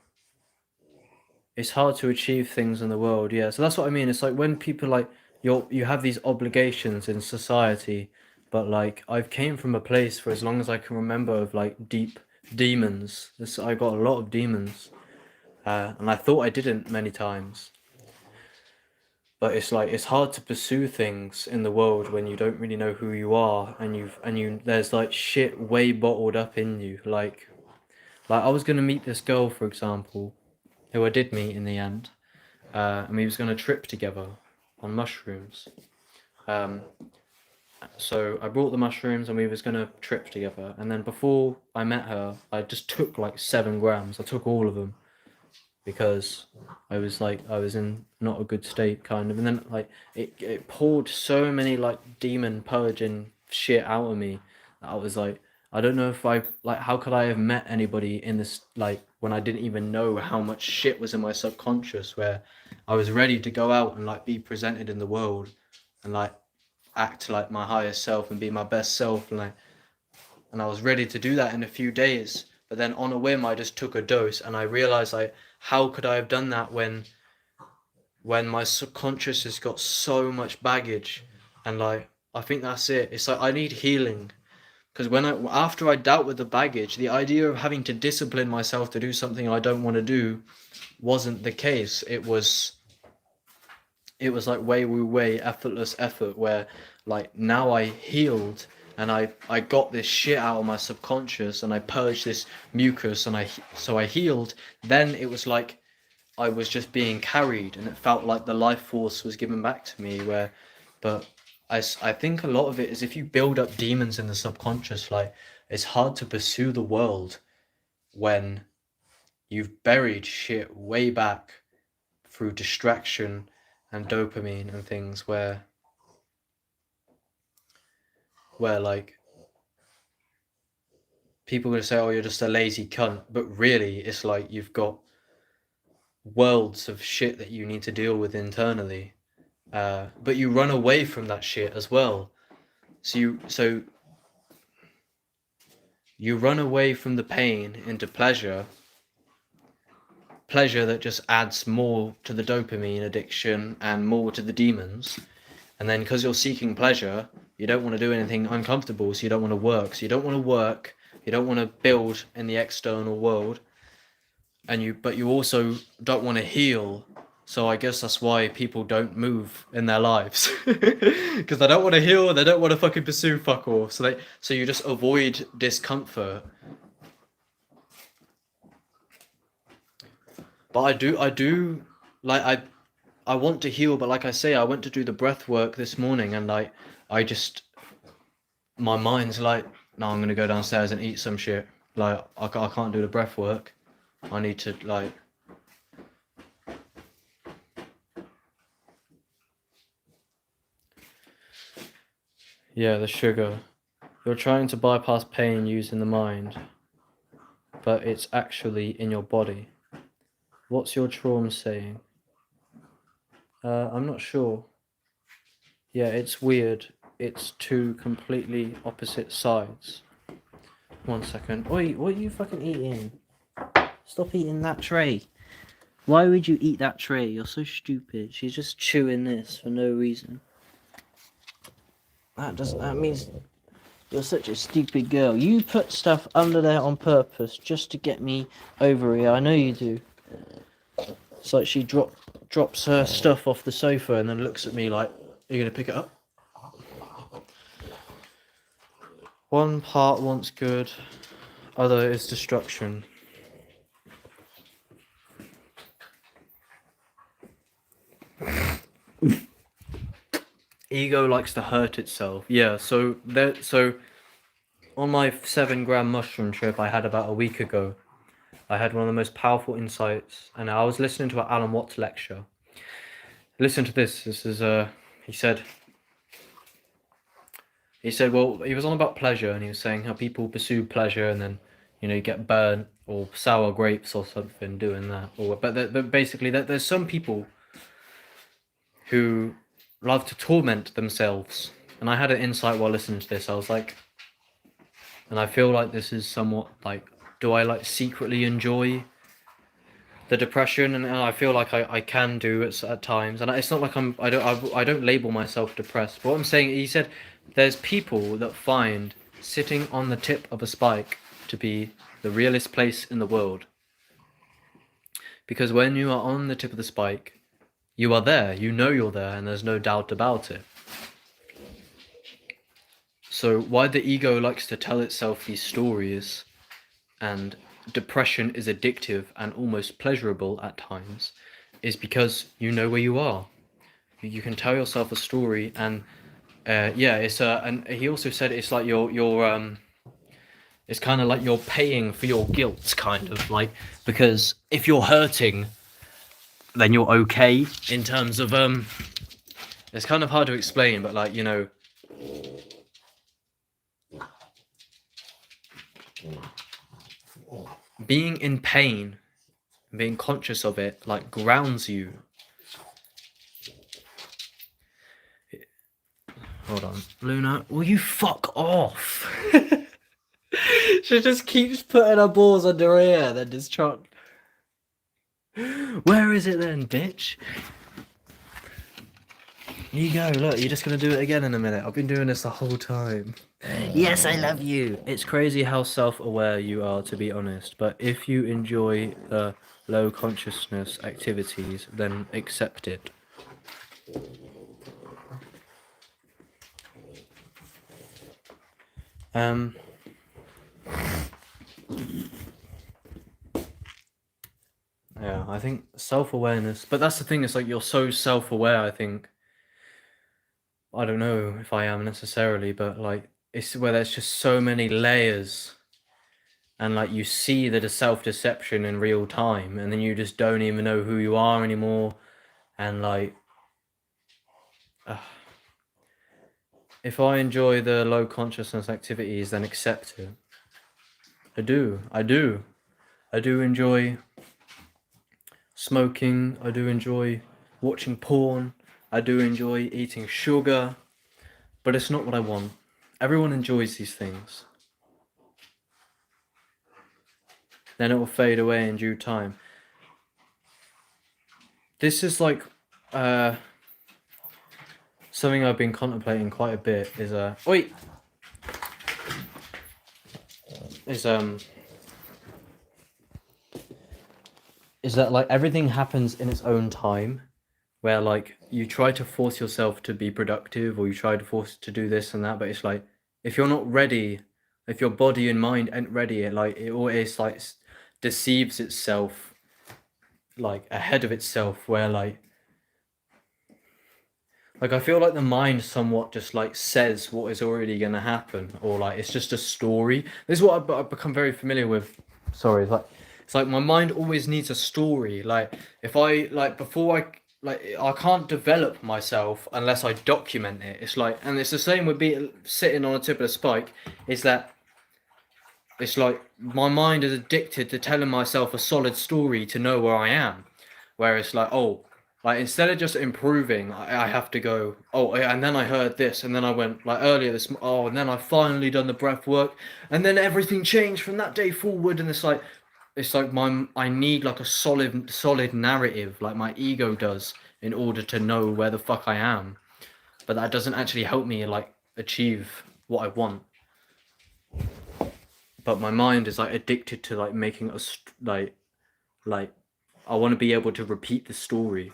Speaker 1: it's hard to achieve things in the world. Yeah, so that's what I mean. It's like when people like you have these obligations in society, but like I've came from a place for as long as I can remember of like deep demons. I got a lot of demons, and I thought I didn't many times. But it's like it's hard to pursue things in the world when you don't really know who you are, and there's like shit way bottled up in you. Like I was gonna meet this girl, for example, who I did meet in the end, and we was gonna trip together on mushrooms. Um, so I brought the mushrooms and we was gonna trip together. And then before I met her, I just took like 7 grams. I took all of them because I was in not a good state kind of. And then like it poured so many like demon purging shit out of me that I was like, I don't know if I like how could I have met anybody in this like when I didn't even know how much shit was in my subconscious, where I was ready to go out and like be presented in the world and like act like my higher self and be my best self, and I was ready to do that in a few days. But then on a whim, I just took a dose, and I realized like, how could I have done that when my subconscious has got so much baggage, and like I think that's it. It's like I need healing, because after I dealt with the baggage, the idea of having to discipline myself to do something I don't want to do wasn't the case. It was like way effortless effort, where like now I healed and I got this shit out of my subconscious and I purged this mucus and I healed. Then it was like I was just being carried and it felt like the life force was given back to me, but I think a lot of it is if you build up demons in the subconscious, like it's hard to pursue the world when you've buried shit way back through distraction and dopamine and things, where like people are gonna say, oh, you're just a lazy cunt, but really it's like you've got worlds of shit that you need to deal with internally, but you run away from that shit as well. So you run away from the pain into pleasure that just adds more to the dopamine addiction and more to the demons. And then because you're seeking pleasure, you don't want to do anything uncomfortable, so you don't want to work. So you don't want to work, you don't want to build in the external world, but you also don't want to heal. So I guess that's why people don't move in their lives, because they don't want to heal. They don't want to fucking pursue fuck all. So you just avoid discomfort. But I do, like I want to heal. But like I say, I went to do the breath work this morning, and like I just, my mind's like, no, I'm gonna go downstairs and eat some shit. Like I can't do the breath work. I need to like. Yeah, the sugar. You're trying to bypass pain using the mind, but it's actually in your body. What's your trauma saying? I'm not sure. Yeah, it's weird. It's two completely opposite sides. 1 second. Oi, what are you fucking eating? Stop eating that tray. Why would you eat that tray? You're so stupid. She's just chewing this for no reason. That means you're such a stupid girl. You put stuff under there on purpose just to get me over here. I know you do. It's like she drops her stuff off the sofa and then looks at me like, are you gonna pick it up? One part wants good, other is destruction. Ego likes to hurt itself. Yeah, so on my 7-gram mushroom trip I had about a week ago, I had one of the most powerful insights, and I was listening to an Alan Watts lecture. Listen to this. This is he said, well, he was on about pleasure, and he was saying how people pursue pleasure, and then, you know, you get burnt or sour grapes or something doing that. But basically, there's some people who love to torment themselves. And I had an insight while listening to this. I was like, and I feel like this is somewhat like, do I like secretly enjoy the depression? And I feel like I can do it at times. And it's not like I don't label myself depressed. But what I'm saying, he said, there's people that find sitting on the tip of a spike to be the realest place in the world. Because when you are on the tip of the spike, you are there, you know you're there, and there's no doubt about it. So why the ego likes to tell itself these stories, and depression is addictive and almost pleasurable at times, is because you know where you are. You can tell yourself a story, and yeah, and he also said it's like it's kind of like you're paying for your guilt, kind of like, because if you're hurting, then you're okay in terms of it's kind of hard to explain, but like, you know, being in pain, being conscious of it, like, grounds you. Hold on, Luna, will you fuck off? She just keeps putting her balls under her ear, then just trying. Where is it then, bitch? You go, look, you're just gonna do it again in a minute. I've been doing this the whole time. Yes, I love you. It's crazy how self-aware you are, to be honest. But if you enjoy the low consciousness activities, then accept it. Yeah, I think self-awareness, but that's the thing, it's like you're so self-aware, I think. I don't know if I am necessarily, but like, it's where there's just so many layers, and like you see the self-deception in real time, and then you just don't even know who you are anymore, and like, if I enjoy the low consciousness activities, then accept it. I do enjoy smoking, I do enjoy watching porn, I do enjoy eating sugar, but it's not what I want. Everyone enjoys these things. Then it will fade away in due time. This is like something I've been contemplating quite a bit is is that like everything happens in its own time, where like you try to force yourself to be productive or you try to force to do this and that, but it's like if you're not ready, if your body and mind ain't ready, it always like deceives itself like ahead of itself, where like I feel like the mind somewhat just like says what is already going to happen, or like it's just a story. This is what I've become very familiar with. Sorry, it's like my mind always needs a story. Like if I like before I can't develop myself unless I document it. It's like, and it's the same with being sitting on a tip of a spike. Is that it's like my mind is addicted to telling myself a solid story to know where I am. Where it's like, oh, like instead of just improving, I have to go, oh, and then I heard this, and then I went like earlier oh, and then I finally done the breath work, and then everything changed from that day forward, and it's like I need like a solid narrative, like my ego does, in order to know where the fuck I am, but that doesn't actually help me like achieve what I want. But my mind is like addicted to like making us like I want to be able to repeat the story,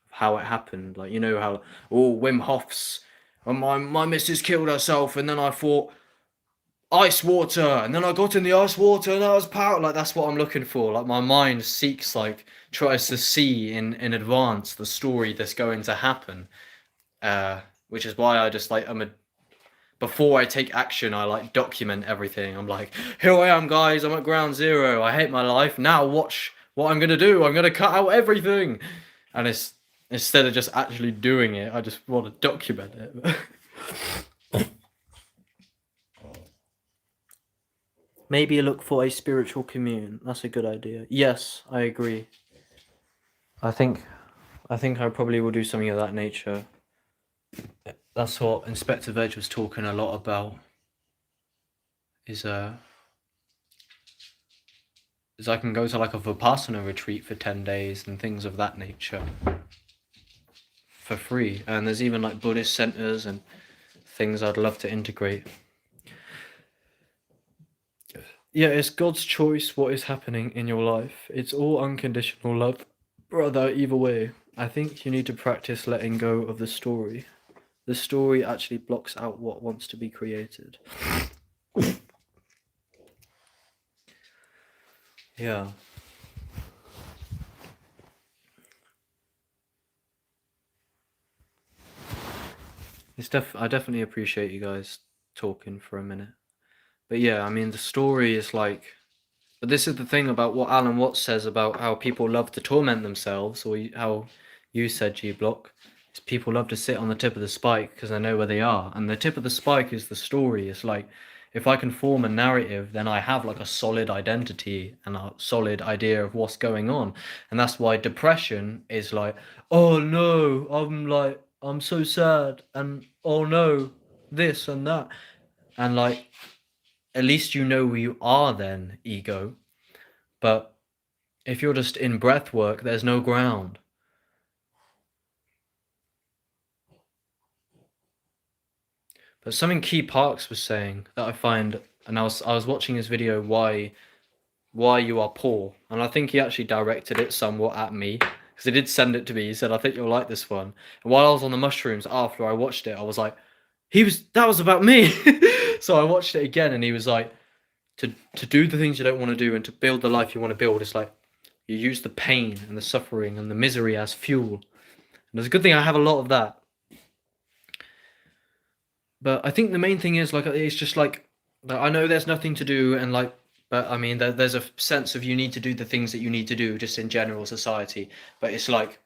Speaker 1: how it happened. Like you know how Wim Hof's, and my missus killed herself, and then I thought ice water, and then I got in the ice water, and I was power. Like that's what I'm looking for. Like my mind seeks like tries to see in advance the story that's going to happen. Which is why I just like before I take action, I like document everything. I'm like, here I am, guys. I'm at ground zero. I hate my life. Now watch what I'm gonna do. I'm gonna cut out everything, and it's instead of just actually doing it, I just want to document it. Maybe look for a spiritual commune. That's a good idea. Yes, I agree. I think I probably will do something of that nature. That's what Inspector Veg was talking a lot about. Is I can go to like a Vipassana retreat for 10 days and things of that nature for free. And there's even like Buddhist centers and things I'd love to integrate. Yeah, it's God's choice what is happening in your life. It's all unconditional love, brother, either way. I think you need to practice letting go of the story. The story actually blocks out what wants to be created. Yeah. I definitely appreciate you guys talking for a minute. But yeah, I mean the story is like, but this is the thing about what Alan Watts says about how people love to torment themselves, or how you said, G Block, is people love to sit on the tip of the spike because they know where they are, and the tip of the spike is the story. It's like if I can form a narrative, then I have like a solid identity and a solid idea of what's going on, and that's why depression is like, oh no, I'm so sad, and oh no, this and that, and like at least you know who you are then, ego. But if you're just in breath work, there's no ground. But something Key Parks was saying that I find, and I was watching his video, why you are poor, and I think he actually directed it somewhat at me because he did send it to me. He said, I think you'll like this one. And while I was on the mushrooms after I watched it, I was like, that was about me. So I watched it again, and he was like, to do the things you don't want to do and to build the life you want to build, it's like you use the pain and the suffering and the misery as fuel. And it's a good thing I have a lot of that. But I think the main thing is like it's just like I know there's nothing to do, and like, but I mean there's a sense of you need to do the things that you need to do just in general society. But it's like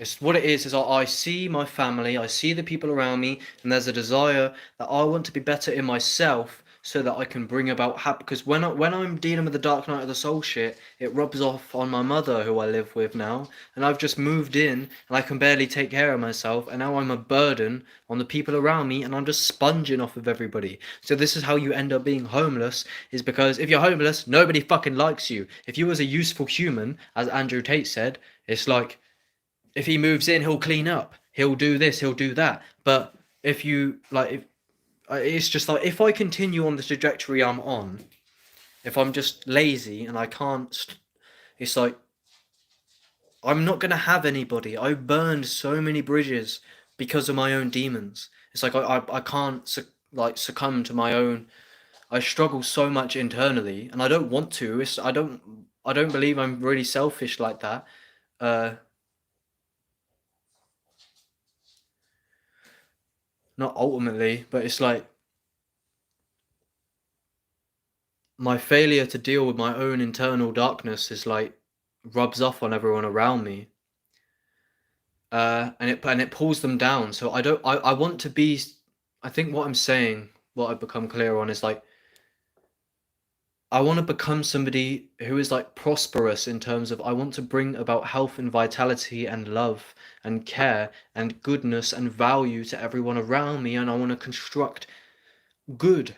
Speaker 1: it's what it is I see my family, I see the people around me, and there's a desire that I want to be better in myself so that I can bring about happy. Because when I'm dealing with the dark night of the soul shit, it rubs off on my mother, who I live with now, and I've just moved in, and I can barely take care of myself, and now I'm a burden on the people around me, and I'm just sponging off of everybody. So this is how you end up being homeless, is because if you're homeless, nobody fucking likes you. If you was a useful human, as Andrew Tate said, it's like, if he moves in, he'll clean up, he'll do this, he'll do that. But if you like, it's just like if I continue on the trajectory I'm on, if I'm just lazy and I can't, it's like I'm not gonna have anybody. I burned so many bridges because of my own demons. It's like I can't succumb to my own. I struggle so much internally, and I don't want to. I don't believe I'm really selfish like that. Uh, Not ultimately, but it's like my failure to deal with my own internal darkness is like rubs off on everyone around me. And it pulls them down. So I want to be. I think what I'm saying, what I've become clear on is like I want to become somebody who is like prosperous in terms of I want to bring about health and vitality and love and care and goodness and value to everyone around me, and I want to construct good.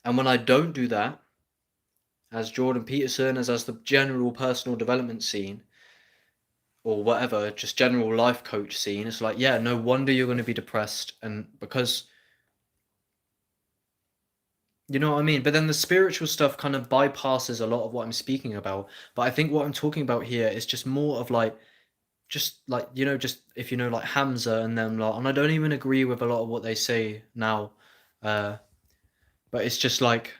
Speaker 1: And when I don't do that, as Jordan Peterson, as the general personal development scene, or whatever, just general life coach scene, it's like, yeah, no wonder you're going to be depressed. And because, you know what I mean? But then the spiritual stuff kind of bypasses a lot of what I'm speaking about. But I think what I'm talking about here is just more of like, just like, just if you know, like Hamza and them lot, and I don't even agree with a lot of what they say now. Uh, but it's just like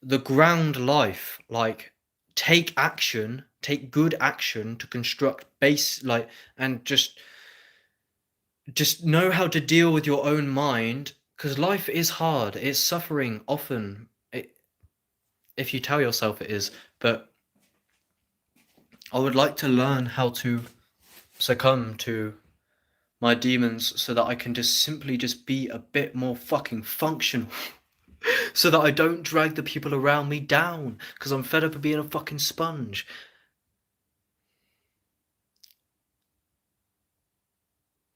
Speaker 1: the ground life, like take action, take good action to construct base, like, and just know how to deal with your own mind, because life is hard, it's suffering often, if you tell yourself it is. But I would like to learn how to succumb to my demons so that I can just simply just be a bit more fucking functional. So that I don't drag the people around me down, because I'm fed up of being a fucking sponge.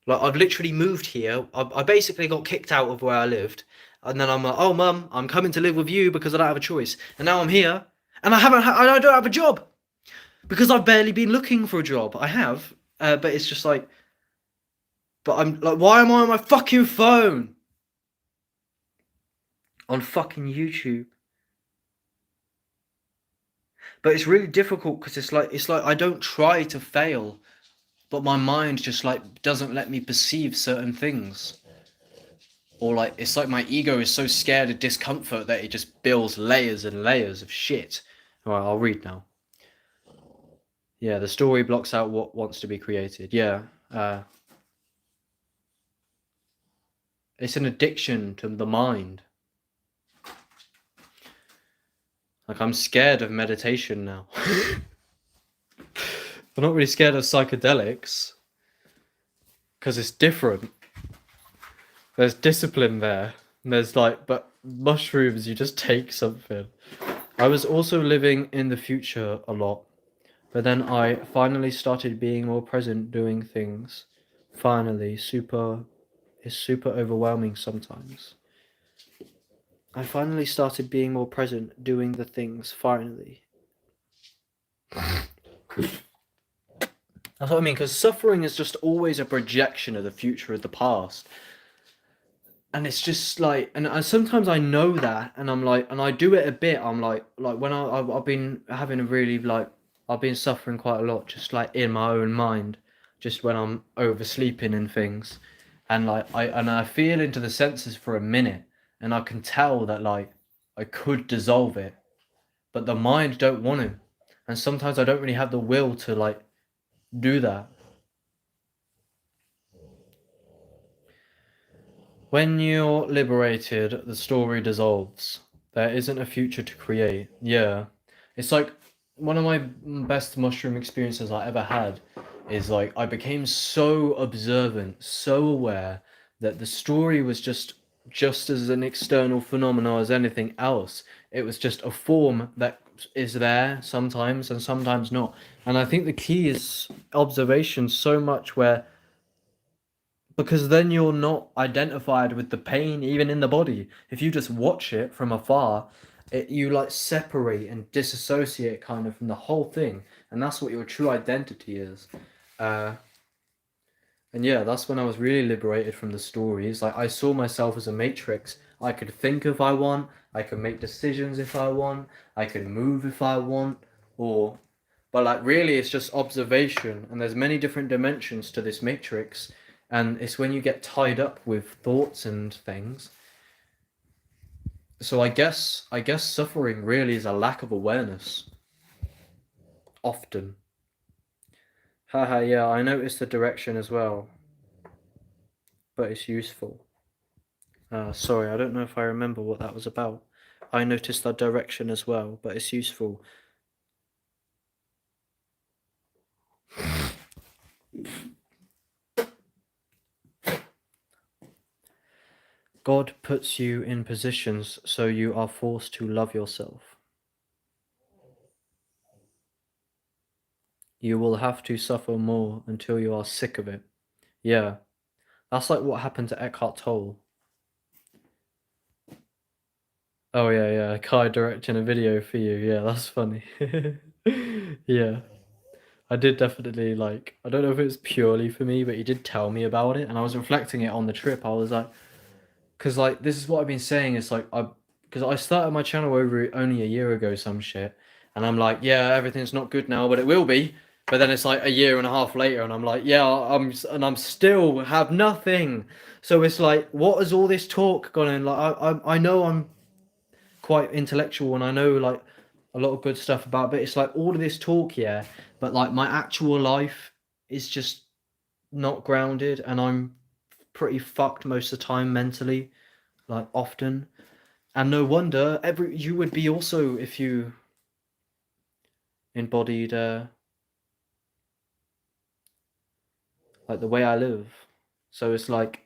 Speaker 1: Like, I've literally moved here. I basically got kicked out of where I lived, and then I'm like, "Oh, mum, I'm coming to live with you because I don't have a choice." And now I'm here, and I don't have a job because I've barely been looking for a job. I have, but it's just like, but I'm like, why am I on my fucking phone? On fucking YouTube. But it's really difficult because it's like I don't try to fail, but my mind just like doesn't let me perceive certain things. Or like it's like my ego is so scared of discomfort that it just builds layers and layers of shit. All right, I'll read now. Yeah, the story blocks out what wants to be created. Yeah, it's an addiction to the mind. Like, I'm scared of meditation now. I'm not really scared of psychedelics because it's different. There's discipline there. And there's like, but mushrooms, you just take something. I was also living in the future a lot, but then I finally started being more present doing things. Finally, it's super overwhelming sometimes. I finally started being more present doing the things, finally. That's what I mean, because suffering is just always a projection of the future of the past. And it's just like, and sometimes I know that, and I'm like, and I do it a bit. I'm like when I've been having a really like, I've been suffering quite a lot, just like in my own mind, just when I'm oversleeping and things, and like I feel into the senses for a minute, and I can tell that like I could dissolve it, but the mind don't want to, and sometimes I don't really have the will to like do that. When you're liberated, the story dissolves. There isn't a future to create. Yeah. It's like one of my best mushroom experiences I ever had is like I became so observant, so aware that the story was just as an external phenomenon as anything else. It was just a form that is there sometimes and sometimes not. And I think the key is observation so much where, because then you're not identified with the pain even in the body. If you just watch it from afar, you like separate and disassociate kind of from the whole thing, and that's what your true identity is. uh And yeah, that's when I was really liberated from the stories. Like I saw myself as a matrix. I could think if I want, I could make decisions if I want, I could move if I want, or but like really it's just observation and there's many different dimensions to this matrix and it's when you get tied up with thoughts and things. So I guess suffering really is a lack of awareness often. Haha, yeah, I noticed the direction as well, but it's useful. Sorry, I don't know if I remember what that was about. I noticed that direction as well, but it's useful. God puts you in positions so you are forced to love yourself. You will have to suffer more until you are sick of it. Yeah, that's like what happened to Eckhart Tolle. Oh yeah, yeah, Kai directing a video for you. Yeah, that's funny. Yeah. I did definitely like I don't know if it was purely for me, but he did tell me about it and I was reflecting it on the trip. I was like, because like this is what I've been saying. It's like because I started my channel over only a year ago, some shit, and I'm like, yeah, everything's not good now, but it will be. But then it's like a year and a half later, and I'm like, yeah, I'm still have nothing. So it's like, what has all this talk gone in? Like, I know I'm quite intellectual, and I know like a lot of good stuff about, but it's like all of this talk, yeah, but like my actual life is just not grounded, and I'm pretty fucked most of the time mentally, like often. And no wonder every you would be also if you embodied like the way I live. So it's like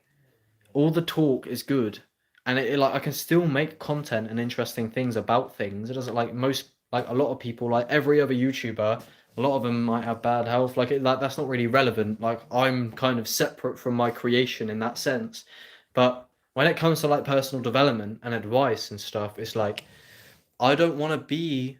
Speaker 1: all the talk is good, and like I can still make content and interesting things about things. It doesn't like most like a lot of people like every other YouTuber. A lot of them might have bad health. Like that's not really relevant. Like I'm kind of separate from my creation in that sense. But when it comes to like personal development and advice and stuff, it's like I don't want to be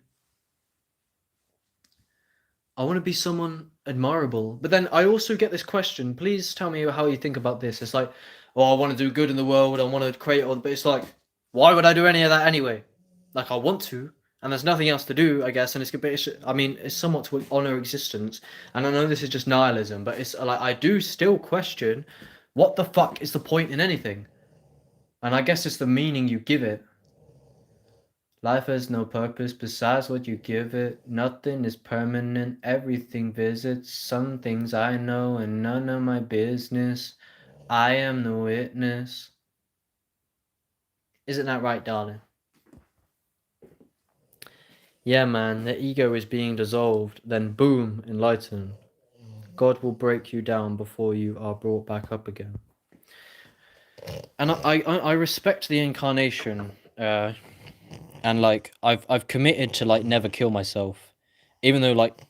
Speaker 1: I want to be someone admirable. But then I also get this question. Please tell me how you think about this. It's like, oh, I want to do good in the world. I want to create all. But it's like, why would I do any of that anyway? Like I want to, and there's nothing else to do, I guess. And I mean, it's somewhat to honor existence. And I know this is just nihilism, but it's like I do still question, what the fuck is the point in anything? And I guess it's the meaning you give it. Life has no purpose besides what you give it. Nothing is permanent, everything visits. Some things I know and none of my business. I am the witness. Isn't that right, darling? Yeah, man, the ego is being dissolved, then boom, enlightened. God will break you down before you are brought back up again. And I respect the incarnation, and like I've committed to like never kill myself, even though like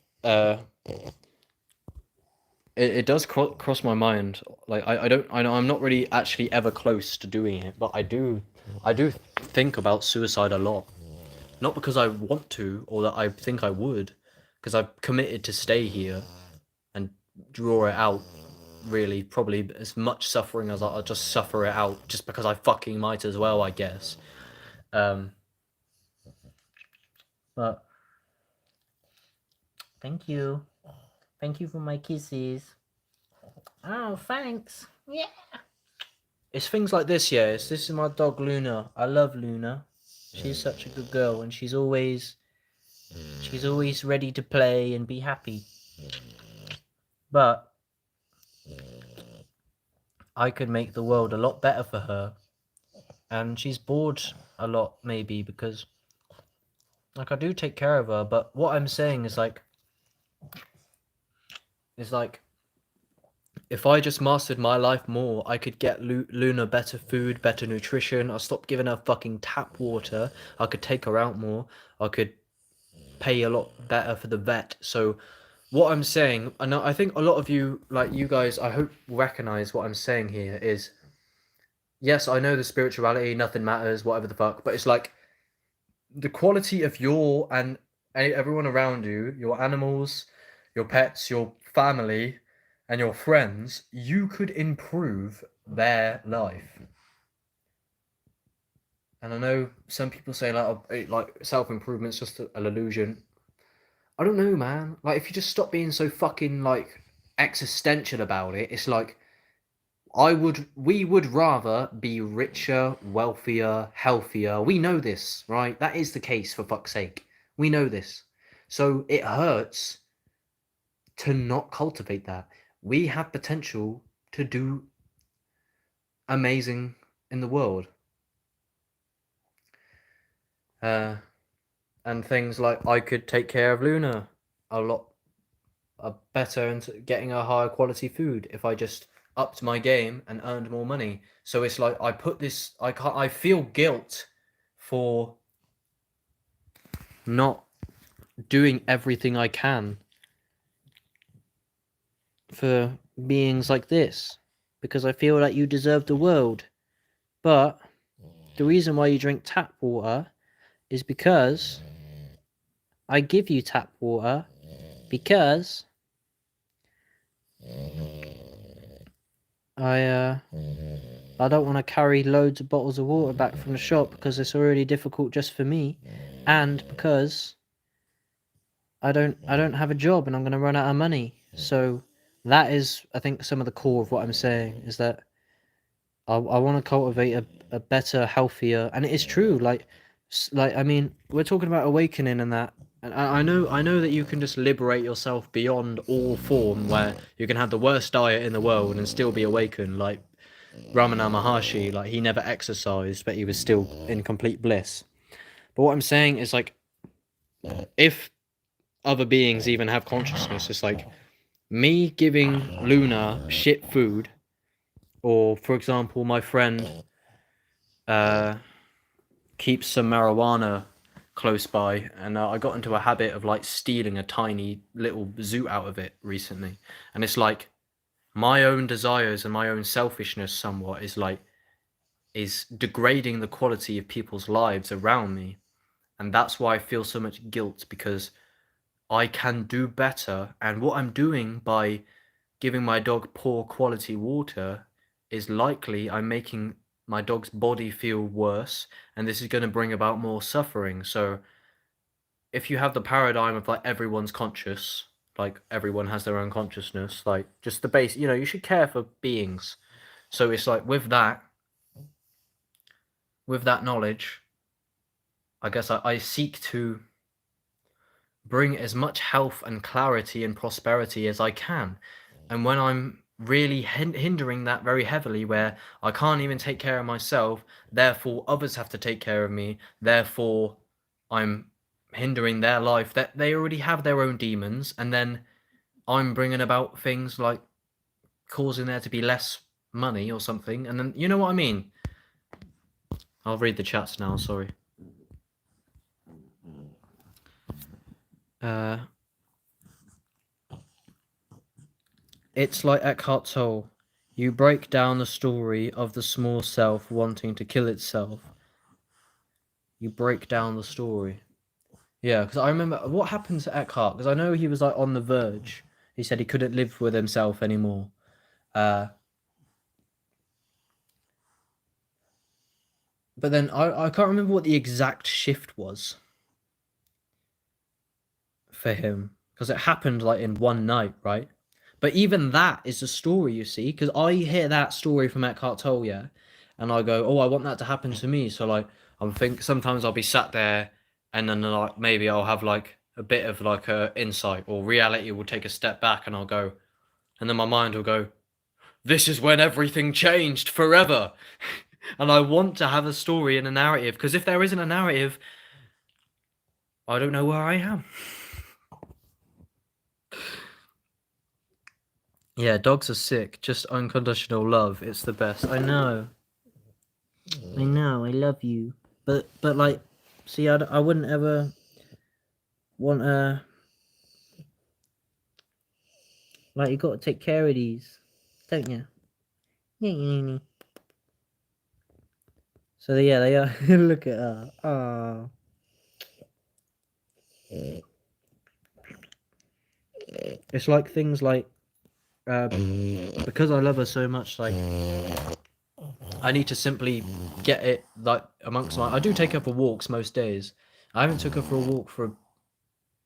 Speaker 1: it does cross my mind. Like I don't I know I'm not really actually ever close to doing it, but I do think about suicide a lot. Not because I want to or that I think I would, because I've committed to stay here and draw it out. Really, probably as much suffering as I'll just suffer it out, just because I fucking might as well, I guess. Um, but thank you. Thank you for my kisses. Oh, thanks. Yeah. It's things like this, yeah. This is my dog Luna. I love Luna. She's such a good girl, and she's always ready to play and be happy. But I could make the world a lot better for her, and she's bored a lot maybe because like I do take care of her. But what I'm saying is like if I just mastered my life more, I could get Luna better food, better nutrition. I'll stop giving her fucking tap water. I could take her out more. I could pay a lot better for the vet. So what I'm saying, and I think a lot of you, like you guys, I hope recognize what I'm saying here is, yes, I know the spirituality, nothing matters, whatever the fuck, but it's like the quality of your and everyone around you, your animals, your pets, your family, and your friends, you could improve their life. And I know some people say like self-improvement's just an illusion. I don't know, man. Like, if you just stop being so fucking like existential about it, it's like we would rather be richer, wealthier, healthier. We know this, right? That is the case, for fuck's sake. We know this. So it hurts to not cultivate that. We have potential to do amazing in the world. And things like I could take care of Luna a lot better and getting a higher quality food if I just upped my game and earned more money. So it's like I feel guilt for not doing everything I can for beings like this, because I feel like you deserve the world. But the reason why you drink tap water is because I give you tap water because I don't want to carry loads of bottles of water back from the shop because it's already difficult just for me, and because I don't have a job and I'm going to run out of money. So that is, I think, some of the core of what I'm saying is that I want to cultivate a better, healthier, and it is true. Like I mean, we're talking about awakening and that. And I know that you can just liberate yourself beyond all form, where you can have the worst diet in the world and still be awakened. Like Ramana Maharshi, like he never exercised, but he was still in complete bliss. But what I'm saying is, like, if other beings even have consciousness, it's like me giving Luna shit food, or for example, my friend keeps some marijuana close by, and I got into a habit of like stealing a tiny little zoot out of it recently, and it's like my own desires and my own selfishness somewhat is degrading the quality of people's lives around me. And that's why I feel so much guilt, because I can do better. And what I'm doing by giving my dog poor quality water is likely I'm making my dog's body feel worse. And this is going to bring about more suffering. So if you have the paradigm of like everyone's conscious, like everyone has their own consciousness, like just the base, you should care for beings. So it's like with that knowledge, I guess I seek to bring as much health and clarity and prosperity as I can. And when I'm really hindering that very heavily, where I can't even take care of myself, therefore others have to take care of me, therefore I'm hindering their life, that they already have their own demons, and then I'm bringing about things like causing there to be less money or something, and then you know what I mean. I'll read the chats now, sorry. It's like Eckhart Tolle. You break down the story of the small self wanting to kill itself. You break down the story. Yeah, because I remember what happened to Eckhart, because I know he was like on the verge. He said he couldn't live with himself anymore. But then I can't remember what the exact shift was for him, because it happened like in one night, right? But even that is a story, you see, because I hear that story from Eckhart Tolle, yeah, and I go, oh, I want that to happen to me. So like, sometimes I'll be sat there, and then like maybe I'll have like a bit of like a insight, or reality will take a step back, and I'll go, and then my mind will go, this is when everything changed forever. And I want to have a story and a narrative, because if there isn't a narrative, I don't know where I am. Yeah, dogs are sick. Just unconditional love. It's the best. I know. I know. I love you. But like, see, I wouldn't ever want to. Like, you got to take care of these, don't you? Yeah. So yeah, they are. Look at her. Oh. It's like things like because I love her so much, like I need to simply get it like amongst my. I do take her for walks most days. I haven't took her for a walk for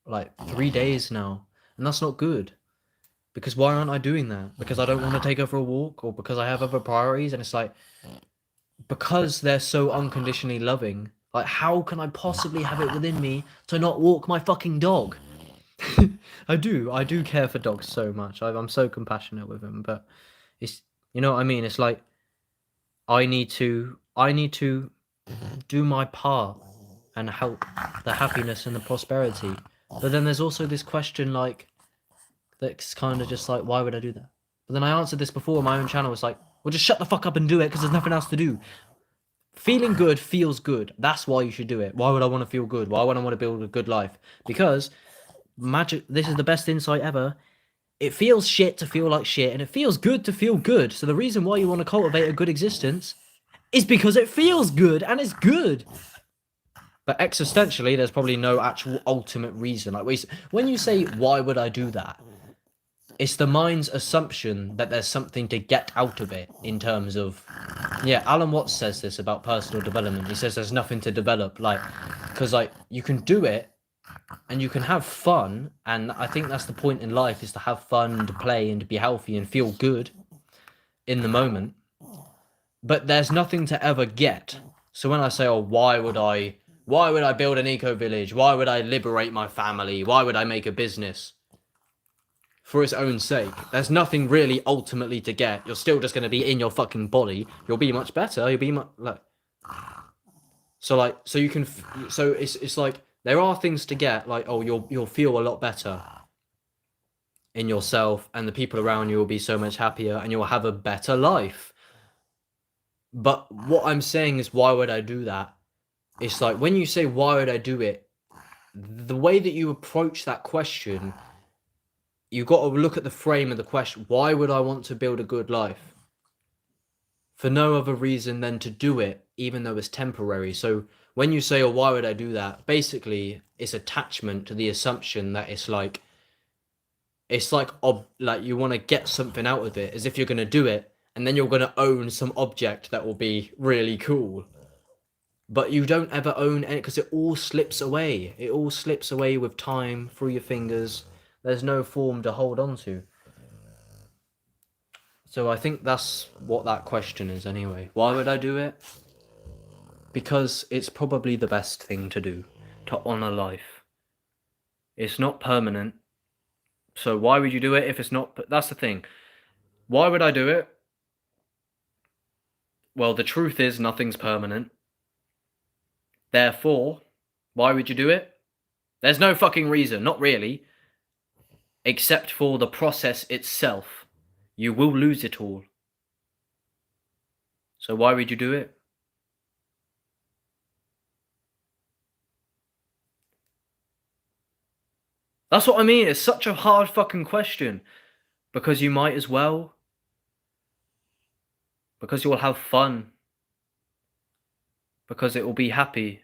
Speaker 1: like 3 days now, and that's not good. Because why aren't I doing that? Because I don't want to take her for a walk, or because I have other priorities, and it's like because they're so unconditionally loving. Like, how can I possibly have it within me to not walk my fucking dog? I do care for dogs so much. I'm so compassionate with them, but it's you know what I mean. It's like I need to do my part and help the happiness and the prosperity. But then there's also this question like that's kind of just like, why would I do that? But then I answered this before on my own channel. It's like, well, just shut the fuck up and do it because there's nothing else to do. Feeling good feels good. That's why you should do it. Why would I want to feel good? Why would I want to build a good life? Because magic. This is the best insight ever. It feels shit to feel like shit, and it feels good to feel good. So the reason why you want to cultivate a good existence is because it feels good and it's good. But existentially, there's probably no actual ultimate reason. Like when you say, why would I do that? It's the mind's assumption that there's something to get out of it in terms of, yeah, Alan Watts says this about personal development. He says there's nothing to develop, like, because like you can do it and you can have fun, and I think that's the point in life, is to have fun, to play, and to be healthy and feel good in the moment. But there's nothing to ever get. So when I say, oh, why would I build an eco village? Why would I liberate my family? Why would I make a business? For its own sake. There's nothing really ultimately to get. You're still just going to be in your fucking body. You'll be much better. You'll be much like. So you can. So it's like there are things to get. Like, oh, you'll feel a lot better in yourself, and the people around you will be so much happier, and you'll have a better life. But what I'm saying is, why would I do that? It's like when you say, why would I do it? The way that you approach that question, you got to look at the frame of the question. Why would I want to build a good life? For no other reason than to do it, even though it's temporary. So when you say, oh, why would I do that? Basically, it's attachment to the assumption that it's like you want to get something out of it, as if you're going to do it, and then you're going to own some object that will be really cool. But you don't ever own it because it all slips away. It all slips away with time through your fingers. There's no form to hold on to. So I think that's what that question is anyway. Why would I do it? Because it's probably the best thing to do, to honour life. It's not permanent. So why would you do it if it's not? That's the thing. Why would I do it? Well, the truth is nothing's permanent. Therefore, why would you do it? There's no fucking reason, not really. Except for the process itself. You will lose it all. So why would you do it? That's what I mean. It's such a hard fucking question. Because you might as well. Because you will have fun. Because it will be happy.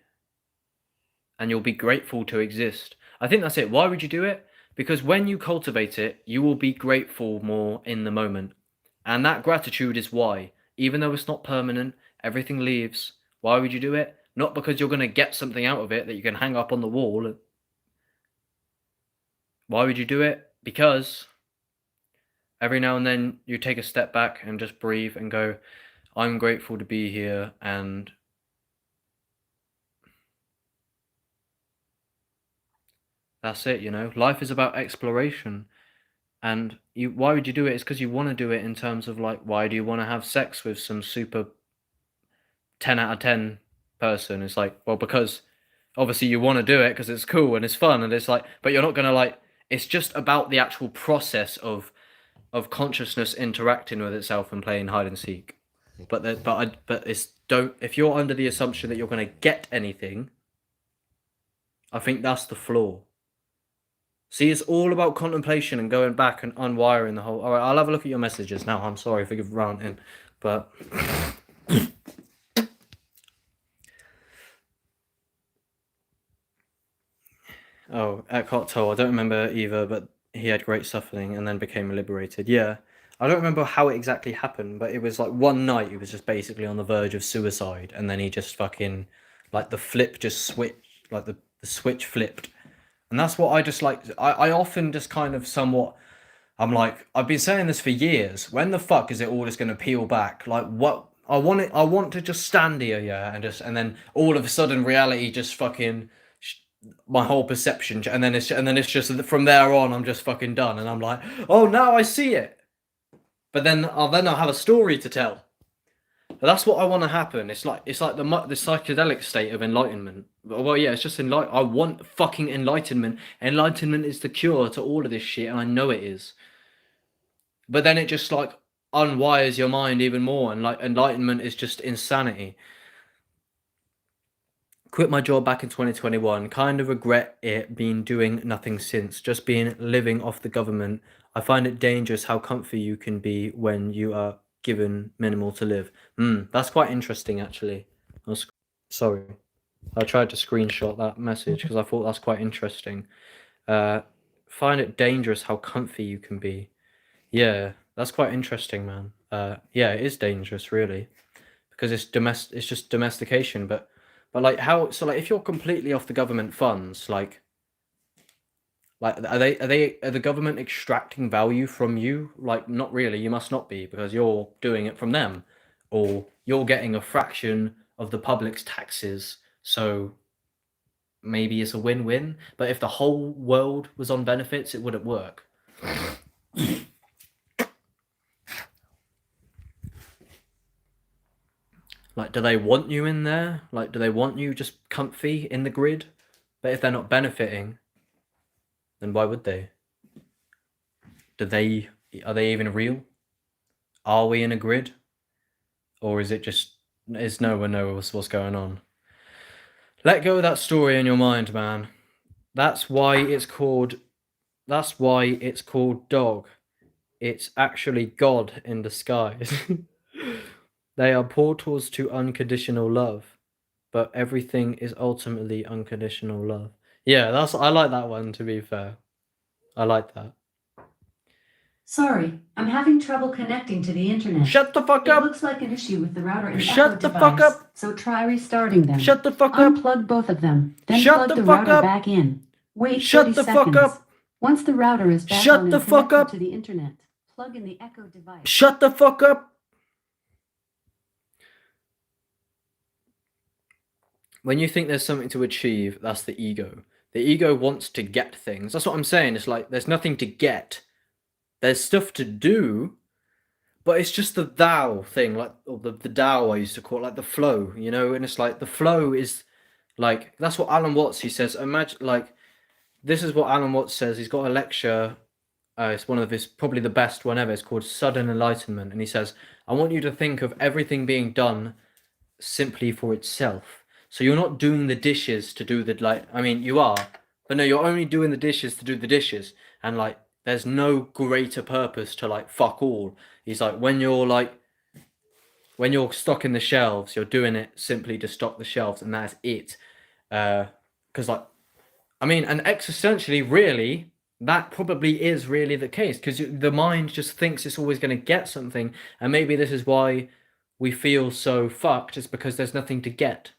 Speaker 1: And you'll be grateful to exist. I think that's it. Why would you do it? Because when you cultivate it, you will be grateful more in the moment. And that gratitude is why. Even though it's not permanent, everything leaves. Why would you do it? Not because you're going to get something out of it that you can hang up on the wall. Why would you do it? Because every now and then you take a step back and just breathe and go, I'm grateful to be here, and that's it, you know? Life is about exploration. And why would you do it? It's because you want to do it in terms of like, why do you want to have sex with some super 10 out of 10 person? It's like, well, because obviously you want to do it because it's cool and it's fun, and it's like, but you're not going to like, it's just about the actual process of consciousness interacting with itself and playing hide and seek. But it's don't, if you're under the assumption that you're going to get anything, I think that's the flaw. See, it's all about contemplation and going back and unwiring the whole. All right, I'll have a look at your messages now. I'm sorry for ranting, but oh, Eckhart Tolle. I don't remember either, but he had great suffering and then became liberated. Yeah. I don't remember how it exactly happened, but it was like one night he was just basically on the verge of suicide, and then he just fucking, like, the flip just switched, like the switch flipped. And that's what I just like. I often just kind of somewhat, I'm like, I've been saying this for years. When the fuck is it all just going to peel back? Like, what? I want to just stand here, yeah, and then all of a sudden reality just fucking, my whole perception, and then it's just from there on I'm just fucking done, and I'm like, oh, now I see it. But then I'll have a story to tell. But that's what I want to happen. It's like the psychedelic state of enlightenment. Well, yeah, it's just I want fucking enlightenment. Enlightenment is the cure to all of this shit, and I know it is. But then it just like unwires your mind even more, and like enlightenment is just insanity. Quit my job back in 2021. Kind of regret it, been doing nothing since. Just been living off the government. I find it dangerous how comfy you can be when you are given minimal to live. That's quite interesting, actually. Sorry. I tried to screenshot that message because I thought that's quite interesting. Find it dangerous how comfy you can be. Yeah, that's quite interesting, man. Yeah, it is dangerous, really, because it's just domestication. But like how? So like, if you're completely off the government funds, like are the government extracting value from you? Like, not really. You must not be, because you're doing it from them, or you're getting a fraction of the public's taxes. So maybe it's a win-win. But if the whole world was on benefits, it wouldn't work. Like, do they want you in there? Like, do they want you just comfy in the grid? But if they're not benefiting, then why would they? Are they even real? Are we in a grid? Or is no one knows what's going on? Let go of that story in your mind, man. That's why it's called dog. It's actually God in disguise. They are portals to unconditional love, but everything is ultimately unconditional love. Yeah, I like that one, to be fair. I like that.
Speaker 3: Sorry, I'm having trouble connecting to the internet.
Speaker 1: Shut the fuck
Speaker 3: It
Speaker 1: up!
Speaker 3: looks like an issue with the router and
Speaker 1: Shut
Speaker 3: Echo
Speaker 1: the
Speaker 3: device,
Speaker 1: fuck up!
Speaker 3: so try restarting them.
Speaker 1: Shut the fuck up!
Speaker 3: Unplug both of them, then
Speaker 1: Shut
Speaker 3: plug
Speaker 1: the
Speaker 3: the
Speaker 1: fuck
Speaker 3: router
Speaker 1: up!
Speaker 3: back in. Wait
Speaker 1: Shut
Speaker 3: 30
Speaker 1: the
Speaker 3: seconds.
Speaker 1: fuck up!
Speaker 3: Once the router is back
Speaker 1: Shut
Speaker 3: on
Speaker 1: the
Speaker 3: and
Speaker 1: fuck
Speaker 3: connected
Speaker 1: up!
Speaker 3: to the internet, plug in the Echo device.
Speaker 1: Shut the fuck up! When you think there's something to achieve, that's the ego. The ego wants to get things. That's what I'm saying. It's like there's nothing to get. There's stuff to do, but it's just the thou thing, like, or the Tao I used to call it, like the flow, you know. And it's like the flow is like, that's what Alan Watts, he says. Imagine, like, this is what Alan Watts says. He's got a lecture. It's one of his, probably the best one ever. It's called Sudden Enlightenment, and he says, I want you to think of everything being done simply for itself. So you're not doing the dishes to do the, like, I mean, you are, but no, you're only doing the dishes to do the dishes, and like, there's no greater purpose to, like, fuck all. He's like, when you're stocking the shelves, you're doing it simply to stock the shelves, and that's it. Because like, I mean, and existentially, really, that probably is really the case, because the mind just thinks it's always going to get something, and maybe this is why we feel so fucked, is because there's nothing to get.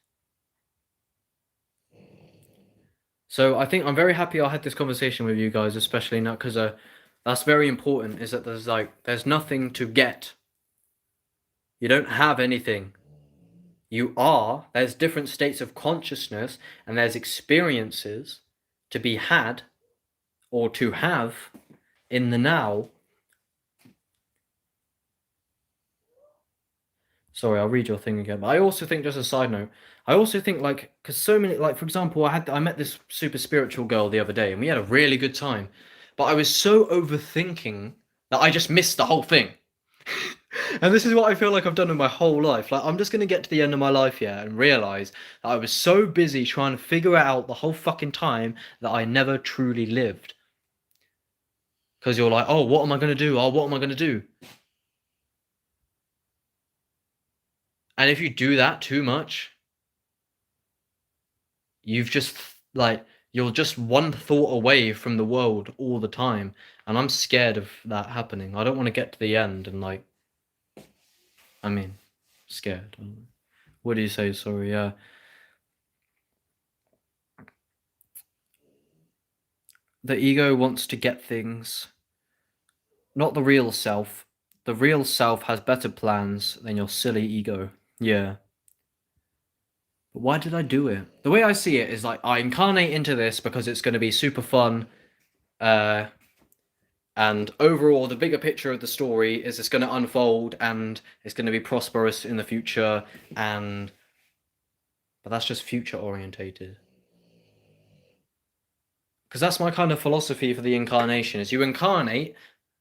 Speaker 1: So I think I'm very happy I had this conversation with you guys, especially now, because that's very important, is that there's nothing to get. You don't have anything. There's different states of consciousness, and there's experiences to be had or to have in the now. Sorry, I'll read your thing again. But I also think, just a side note, I also think, like, because so many, like, for example, I met this super spiritual girl the other day, and we had a really good time. But I was so overthinking that I just missed the whole thing. And this is what I feel like I've done in my whole life. Like, I'm just going to get to the end of my life here and realize that I was so busy trying to figure it out the whole fucking time that I never truly lived. Because you're like, oh, what am I going to do? Oh, what am I going to do? And if you do that too much, you've just, like, you're just one thought away from the world all the time, and I'm scared of that happening. I don't want to get to the end and like, I mean, scared. What do you say? Sorry, yeah. The ego wants to get things, not the real self. The real self has better plans than your silly ego. Yeah. But why did I do it? The way I see it is like I incarnate into this because it's going to be super fun. And overall, the bigger picture of the story is it's going to unfold and it's going to be prosperous in the future. But that's just future orientated. Because that's my kind of philosophy for the incarnation: is you incarnate,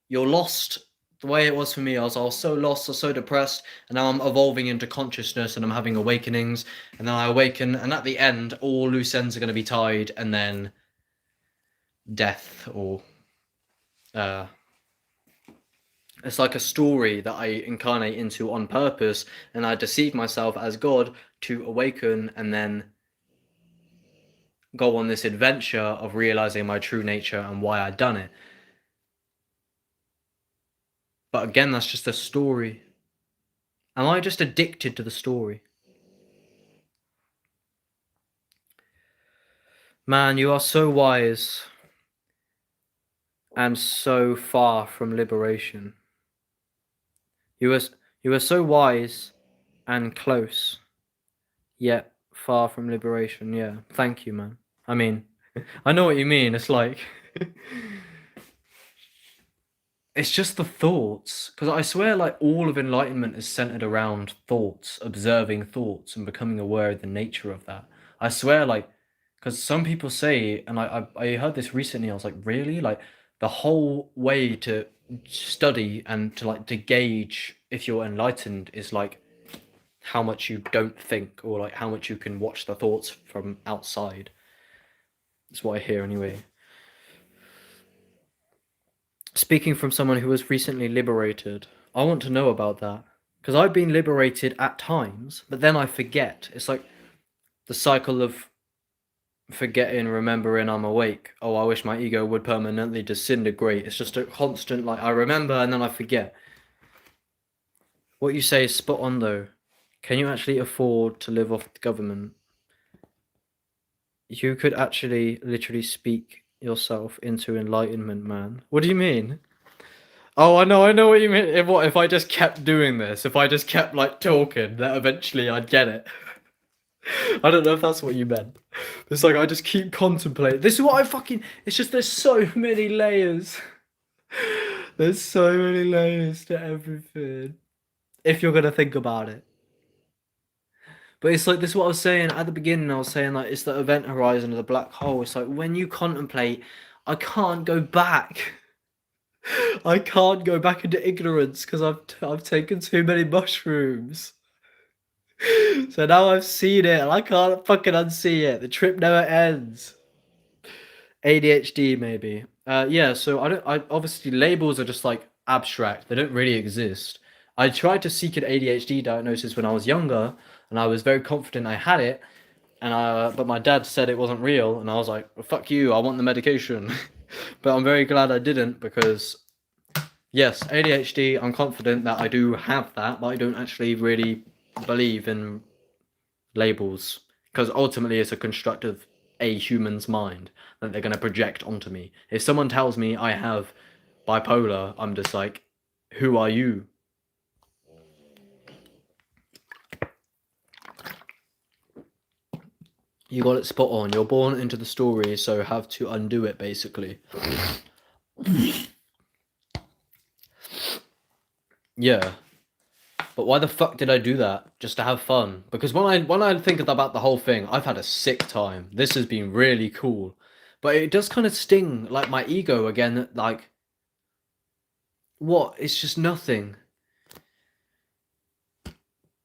Speaker 1: you're lost. The way it was for me, I was so lost, I was so depressed, and now I'm evolving into consciousness and I'm having awakenings, and then I awaken, and at the end, all loose ends are going to be tied, and then death, or it's like a story that I incarnate into on purpose, and I deceive myself as God to awaken and then go on this adventure of realizing my true nature and why I'd done it. But again, that's just a story. Am I just addicted to the story? Man, you are so wise and so far from liberation. You are so wise and close, yet far from liberation. Yeah, thank you, man. I mean, I know what you mean. It's like it's just the thoughts, because I swear like all of enlightenment is centered around thoughts, observing thoughts and becoming aware of the nature of that. I swear, like, because some people say, and I heard this recently, I was like, really? Like, the whole way to study and to like to gauge if you're enlightened is like how much you don't think, or like how much you can watch the thoughts from outside. That's what I hear anyway. Speaking from someone who was recently liberated, I want to know about that. Because I've been liberated at times, but then I forget. It's like the cycle of forgetting, remembering I'm awake. Oh, I wish my ego would permanently disintegrate. It's just a constant, like, I remember and then I forget. What you say is spot on, though. Can you actually afford to live off the government? You could actually literally speak yourself into enlightenment, man. What do you mean? Oh, I know what you mean. If I just kept doing this, if I just kept like talking, that eventually I'd get it. I don't know if that's what you meant. It's like I just keep contemplating. This is what I fucking. It's just there's so many layers. There's so many layers to everything. If you're gonna think about it. But it's like this is what I was saying at the beginning. I was saying like it's the event horizon of the black hole. It's like when you contemplate, I can't go back. I can't go back into ignorance because I've taken too many mushrooms. So now I've seen it and I can't fucking unsee it. The trip never ends. ADHD maybe. Yeah, so I obviously labels are just like abstract. They don't really exist. I tried to seek an ADHD diagnosis when I was younger and I was very confident I had it, but my dad said it wasn't real and I was like, well, fuck you, I want the medication. But I'm very glad I didn't, because yes, ADHD, I'm confident that I do have that, but I don't actually really believe in labels, because ultimately it's a construct of a human's mind that they're going to project onto me. If someone tells me I have bipolar, I'm just like, who are you? You got it spot on. You're born into the story, so have to undo it, basically. Yeah. But why the fuck did I do that? Just to have fun? Because when I think about the whole thing, I've had a sick time. This has been really cool. But it does kind of sting, like, my ego again, like, what? It's just nothing.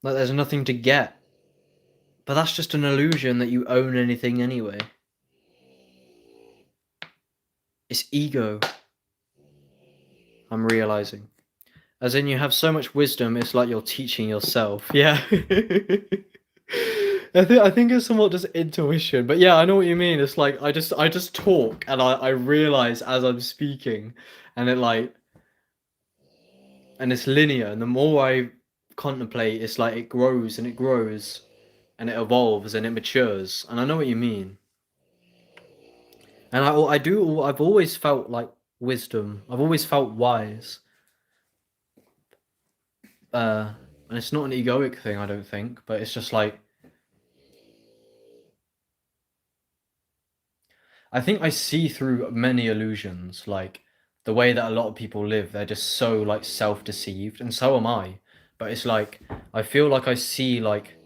Speaker 1: Like, there's nothing to get. But that's just an illusion that you own anything anyway. It's ego. I'm realizing. As in, you have so much wisdom, it's like you're teaching yourself. Yeah. I think it's somewhat just intuition, but yeah, I know what you mean. It's like I just talk and I realize as I'm speaking, and it's linear, and the more I contemplate, it's like it grows and it grows, and it evolves and it matures, and I know what you mean. And I've always felt like wisdom. I've always felt wise. And it's not an egoic thing, I don't think, but it's just like I think I see through many illusions, like the way that a lot of people live, they're just so like self-deceived, and so am I. But it's like I feel like I see like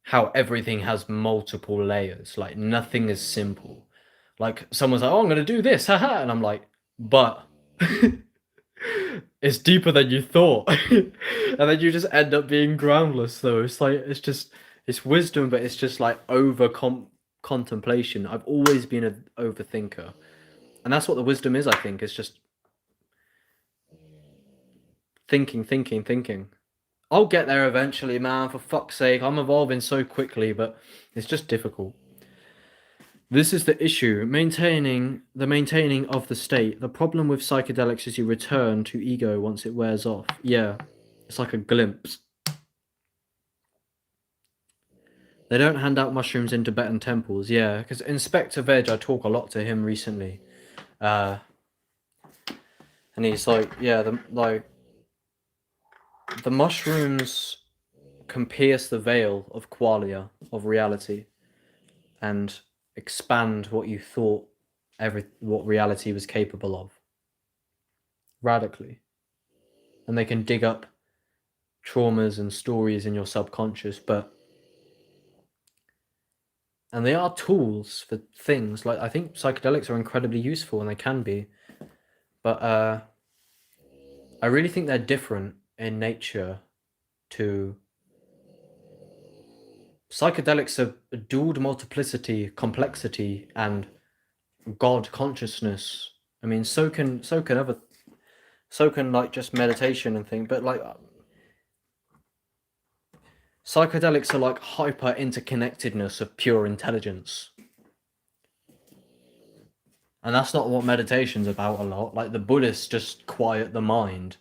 Speaker 1: how everything has multiple layers, like nothing is simple. Like someone's like, "Oh, I'm gonna do this," haha, and I'm like, "But it's deeper than you thought," and then you just end up being groundless. Though it's like it's wisdom, but it's just like contemplation. I've always been an overthinker, and that's what the wisdom is. I think it's just thinking, thinking, thinking. I'll get there eventually, man. For fuck's sake, I'm evolving so quickly, but it's just difficult. This is the issue, maintaining of the state. The problem with psychedelics is you return to ego once it wears off. Yeah, it's like a glimpse. They don't hand out mushrooms in Tibetan temples. Yeah, because Inspector Veg, I talk a lot to him recently, and he's like, yeah, the mushrooms can pierce the veil of qualia of reality, and expand what you thought what reality was capable of radically, and they can dig up traumas and stories in your subconscious, and they are tools for things like I think psychedelics are incredibly useful, and they can be, but I really think they're different in nature to psychedelics are dual multiplicity, complexity, and God consciousness. I mean, so can like just meditation and thing, but like psychedelics are like hyper interconnectedness of pure intelligence. And that's not what meditation's about a lot. Like the Buddhists just quiet the mind.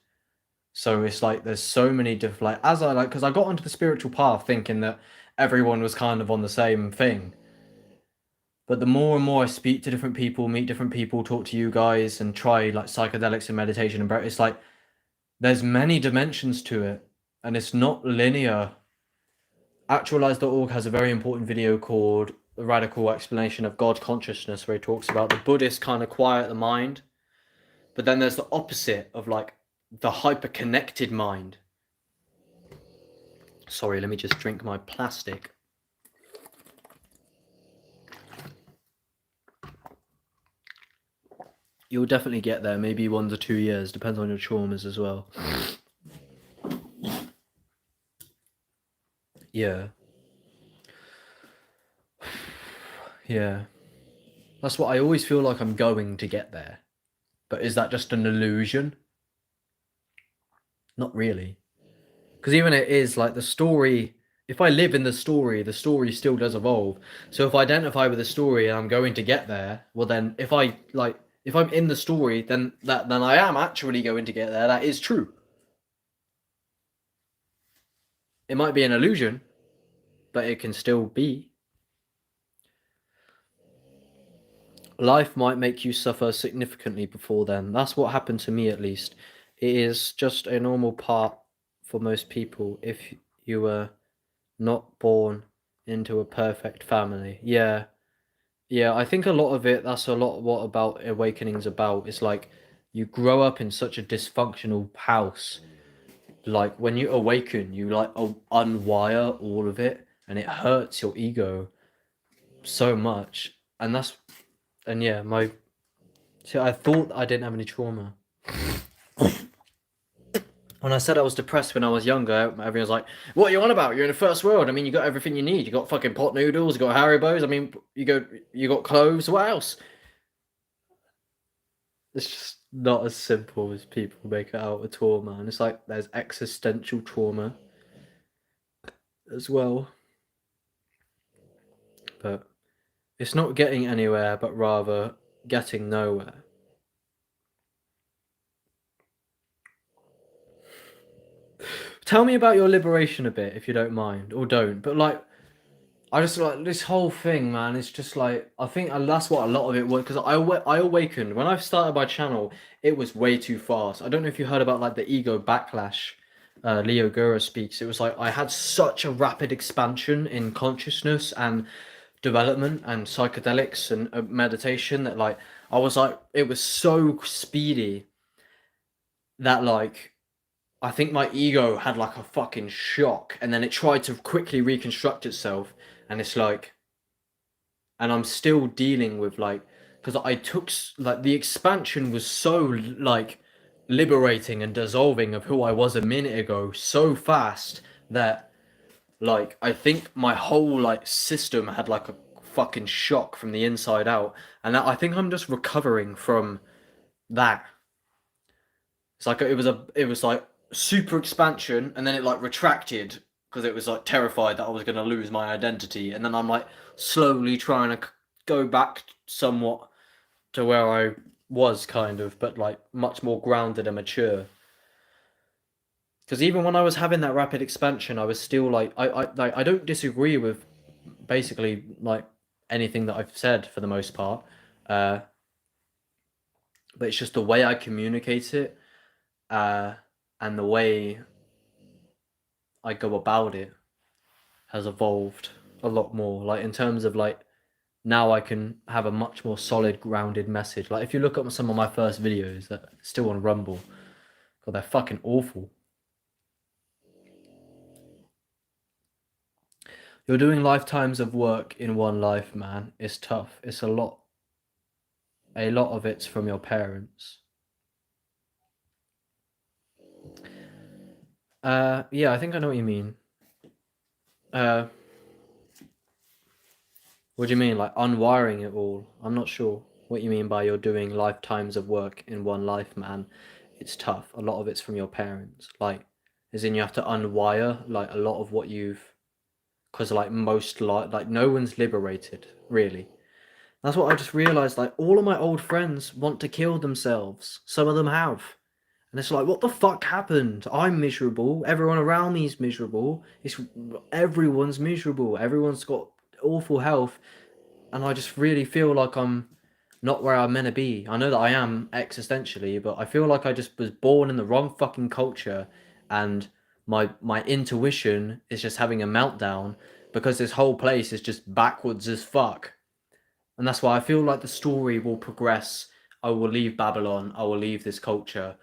Speaker 1: So it's like there's so many different like as I like because I got onto the spiritual path thinking that everyone was kind of on the same thing. But the more and more I speak to different people, meet different people, talk to you guys, and try like psychedelics and meditation, and it's like there's many dimensions to it, and it's not linear. Actualize.org has a very important video called The Radical Explanation of God Consciousness, where he talks about the Buddhists kind of quiet the mind, but then there's the opposite of like the hyper-connected mind. Sorry, let me just drink my plastic. You'll definitely get there, maybe 1 to 2 years, depends on your traumas as well. Yeah. Yeah. That's what I always feel like I'm going to get there. But is that just an illusion? Not really. Because even it is like the story, if I live in the story still does evolve. So if I identify with the story and I'm going to get there, well then if I'm in the story, then I am actually going to get there. That is true. It might be an illusion, but it can still be. Life might make you suffer significantly before then. That's what happened to me, at least. It is just a normal part for most people if you were not born into a perfect family. Yeah. Yeah, I think a lot of it, that's a lot what about awakening's about. It's like you grow up in such a dysfunctional house. Like when you awaken, you like unwire all of it, and it hurts your ego so much. And yeah, I thought I didn't have any trauma. When I said I was depressed when I was younger, everyone's like, "What are you on about? You're in the first world. I mean, you got everything you need. You got fucking pot noodles. You got Haribos. I mean, you got clothes. What else?" It's just not as simple as people make it out with trauma. And it's like there's existential trauma as well. but it's not getting anywhere, but rather getting nowhere. Tell me about your liberation a bit, if you don't mind, or don't. But like, I just like this whole thing, man. It's just like I think that's what a lot of it was because I awakened when I started my channel. It was way too fast. I don't know if you heard about like the ego backlash. Leo Gura speaks. It was like I had such a rapid expansion in consciousness and development and psychedelics and meditation that like I was like it was so speedy that like I think my ego had like a fucking shock and then it tried to quickly reconstruct itself and it's like and I'm still dealing with like because I took like the expansion was so like liberating and dissolving of who I was a minute ago so fast that like I think my whole like system had like a fucking shock from the inside out and I think I'm just recovering from that. It's like it was like super expansion and then it like retracted because it was like terrified that I was going to lose my identity and then I'm like slowly trying to go back somewhat to where I was kind of but like much more grounded and mature. Because even when I was having that rapid expansion I was still like I don't disagree with basically like anything that I've said for the most part. But it's just the way I communicate it and the way I go about it has evolved a lot more. Like in terms of like now I can have a much more solid, grounded message. Like if you look at some of my first videos that are still on Rumble, God, they're fucking awful. You're doing lifetimes of work in one life, man. It's tough. It's a lot. A lot of it's from your parents. Yeah, I think I know what you mean. What do you mean, like unwiring it all? I'm not sure what you mean by you're doing lifetimes of work in one life, man. It's tough. A lot of it's from your parents. Like, as in you have to unwire like a lot of what you've, because like most like no one's liberated really. That's what I just realized. Like all of my old friends want to kill themselves. Some of them have. And it's like, what the fuck happened? I'm miserable. Everyone around me is miserable. Everyone's miserable. Everyone's got awful health, and I just really feel like I'm not where I'm meant to be. I know that I am existentially, but I feel like I just was born in the wrong fucking culture, and my intuition is just having a meltdown because this whole place is just backwards as fuck. And that's why I feel like the story will progress. I will leave Babylon. I will leave this culture.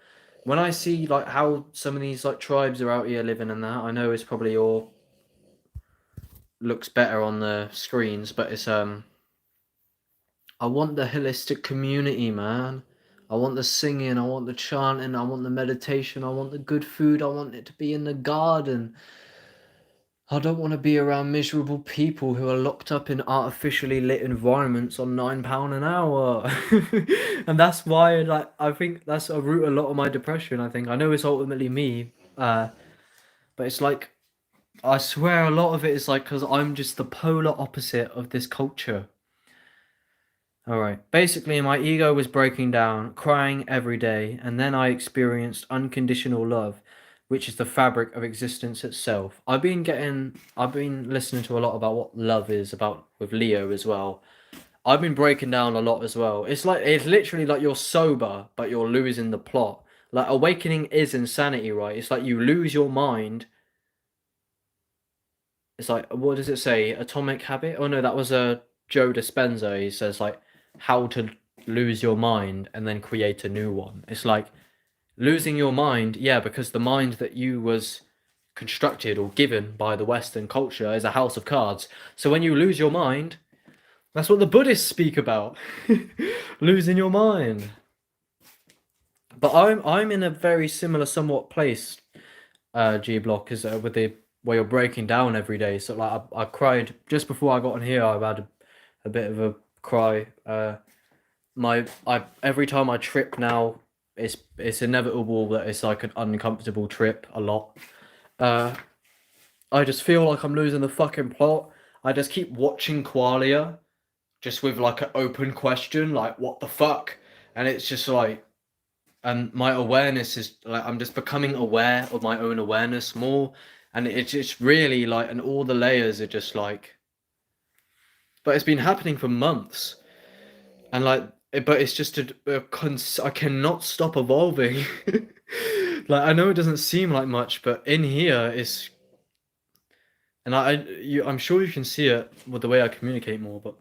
Speaker 1: When I see like how some of these like tribes are out here living and that, I know it's probably all looks better on the screens, but it's I want the holistic community, man. I want the singing, I want the chanting, I want the meditation, I want the good food, I want it to be in the garden. I don't want to be around miserable people who are locked up in artificially lit environments on £9 an hour. And that's why like I think that's a root a lot of my depression, I think. I know it's ultimately me, but it's like I swear a lot of it is like because I'm just the polar opposite of this culture. Alright, basically my ego was breaking down, crying every day, and then I experienced unconditional love, which is the fabric of existence itself. I've been listening to a lot about what love is about with Leo as well. I've been breaking down a lot as well. It's literally like you're sober, but you're losing the plot. Like awakening is insanity, right? It's like you lose your mind. It's like, what does it say? Atomic Habit? Oh no, that was a Joe Dispenza. He says like how to lose your mind and then create a new one. It's like losing your mind, yeah, because the mind that you was constructed or given by the Western culture is a house of cards. So when you lose your mind, that's what the Buddhists speak about. Losing your mind. But I'm in a very similar somewhat place, G Block, is with the where you're breaking down every day. So like I cried just before I got on here. I've had a bit of a cry. Every time I trip now, it's inevitable that it's like an uncomfortable trip a lot. I just feel like I'm losing the fucking plot. I just keep watching Qualia just with like an open question, like what the fuck? And it's just like, and my awareness is like, I'm just becoming aware of my own awareness more, and it's just really like, and all the layers are just like, but it's been happening for months, and like, but it's just I cannot stop evolving. Like, I know it doesn't seem like much, but in here it's, and I'm sure you can see it with the way I communicate more, but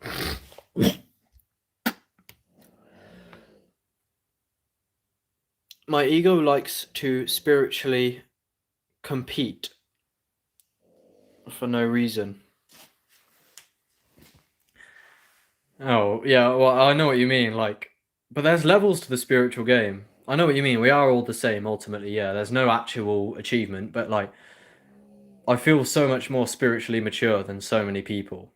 Speaker 1: my ego likes to spiritually compete for no reason. Oh, yeah, well, I know what you mean, like, but there's levels to the spiritual game. I know what you mean, we are all the same, ultimately, yeah, there's no actual achievement, but, like, I feel so much more spiritually mature than so many people.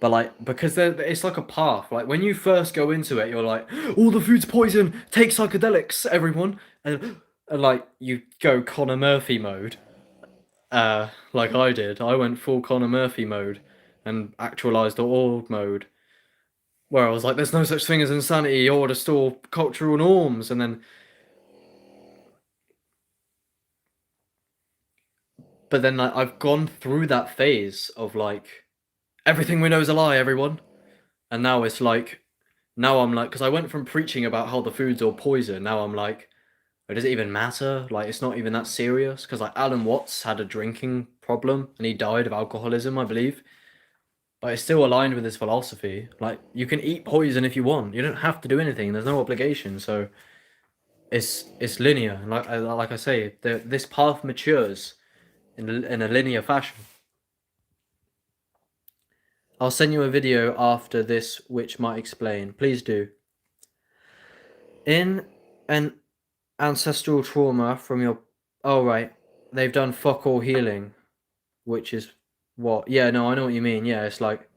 Speaker 1: But, like, because it's like a path, like, when you first go into it, you're like, all the food's poison, take psychedelics, everyone, and like, you go Connor Murphy mode, like I did. I went full Connor Murphy mode, and actualized org mode, where I was like, there's no such thing as insanity or to store cultural norms, and then, but then like, I've gone through that phase of like, everything we know is a lie, everyone, and now it's like, now I'm like, because I went from preaching about how the food's all poison, now I'm like, oh, does it even matter? Like, it's not even that serious, because like Alan Watts had a drinking problem, and he died of alcoholism, I believe. But it's still aligned with his philosophy. Like, you can eat poison if you want. You don't have to do anything. There's no obligation. So it's linear. And like I say, this path matures in a linear fashion. I'll send you a video after this which might explain. Please do. In an ancestral trauma from your... Oh, right. They've done fuck all healing. Which is what? Yeah, no, I know what you mean. Yeah, it's like...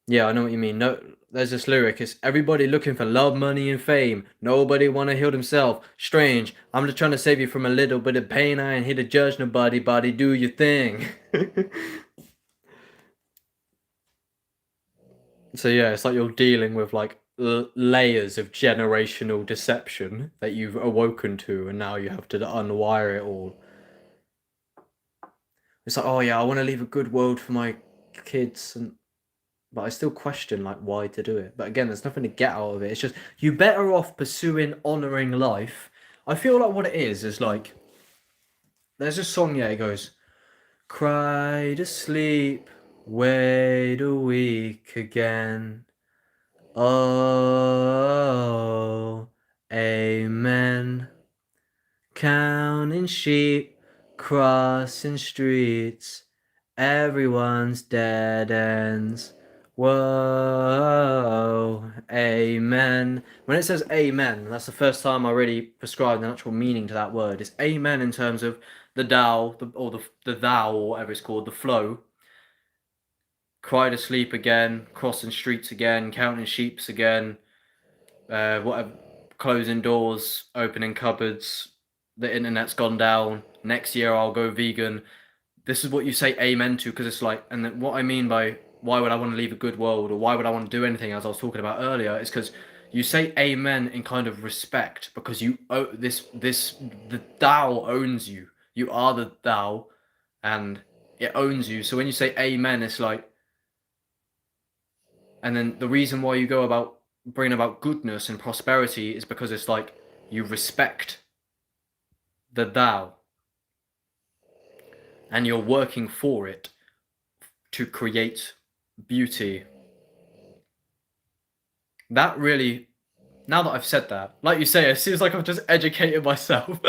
Speaker 1: Yeah, I know what you mean. No, there's this lyric. It's everybody looking for love, money, and fame. Nobody wanna heal themselves. Strange. I'm just trying to save you from a little bit of pain. I ain't here to judge nobody. Body, do your thing. So yeah, it's like you're dealing with like layers of generational deception that you've awoken to, and now you have to unwire it all. It's like, oh yeah, I want to leave a good world for my kids, and but I still question like why to do it. But again, there's nothing to get out of it. It's just you better off pursuing honoring life. I feel like what it is like there's a song, yeah, it goes, cry to sleep, wait a week again. Oh, amen. Counting sheep, crossing streets, everyone's dead ends. Whoa, amen. When it says amen, that's the first time I really prescribed an actual meaning to that word. It's amen in terms of the Tao, the thou, or whatever it's called, the flow. Cry to sleep again, crossing streets again, counting sheeps again, whatever, closing doors, opening cupboards, the internet's gone down, next year I'll go vegan. This is what you say amen to, because it's like, and then what I mean by why would I want to leave a good world, or why would I want to do anything, as I was talking about earlier, is because you say amen in kind of respect, because you the Tao owns you. You are the Tao, and it owns you. So when you say amen, it's like, and then the reason why you go about bringing about goodness and prosperity is because it's like you respect the Tao, and you're working for it to create beauty. That really, now that I've said that, like you say, it seems like I've just educated myself.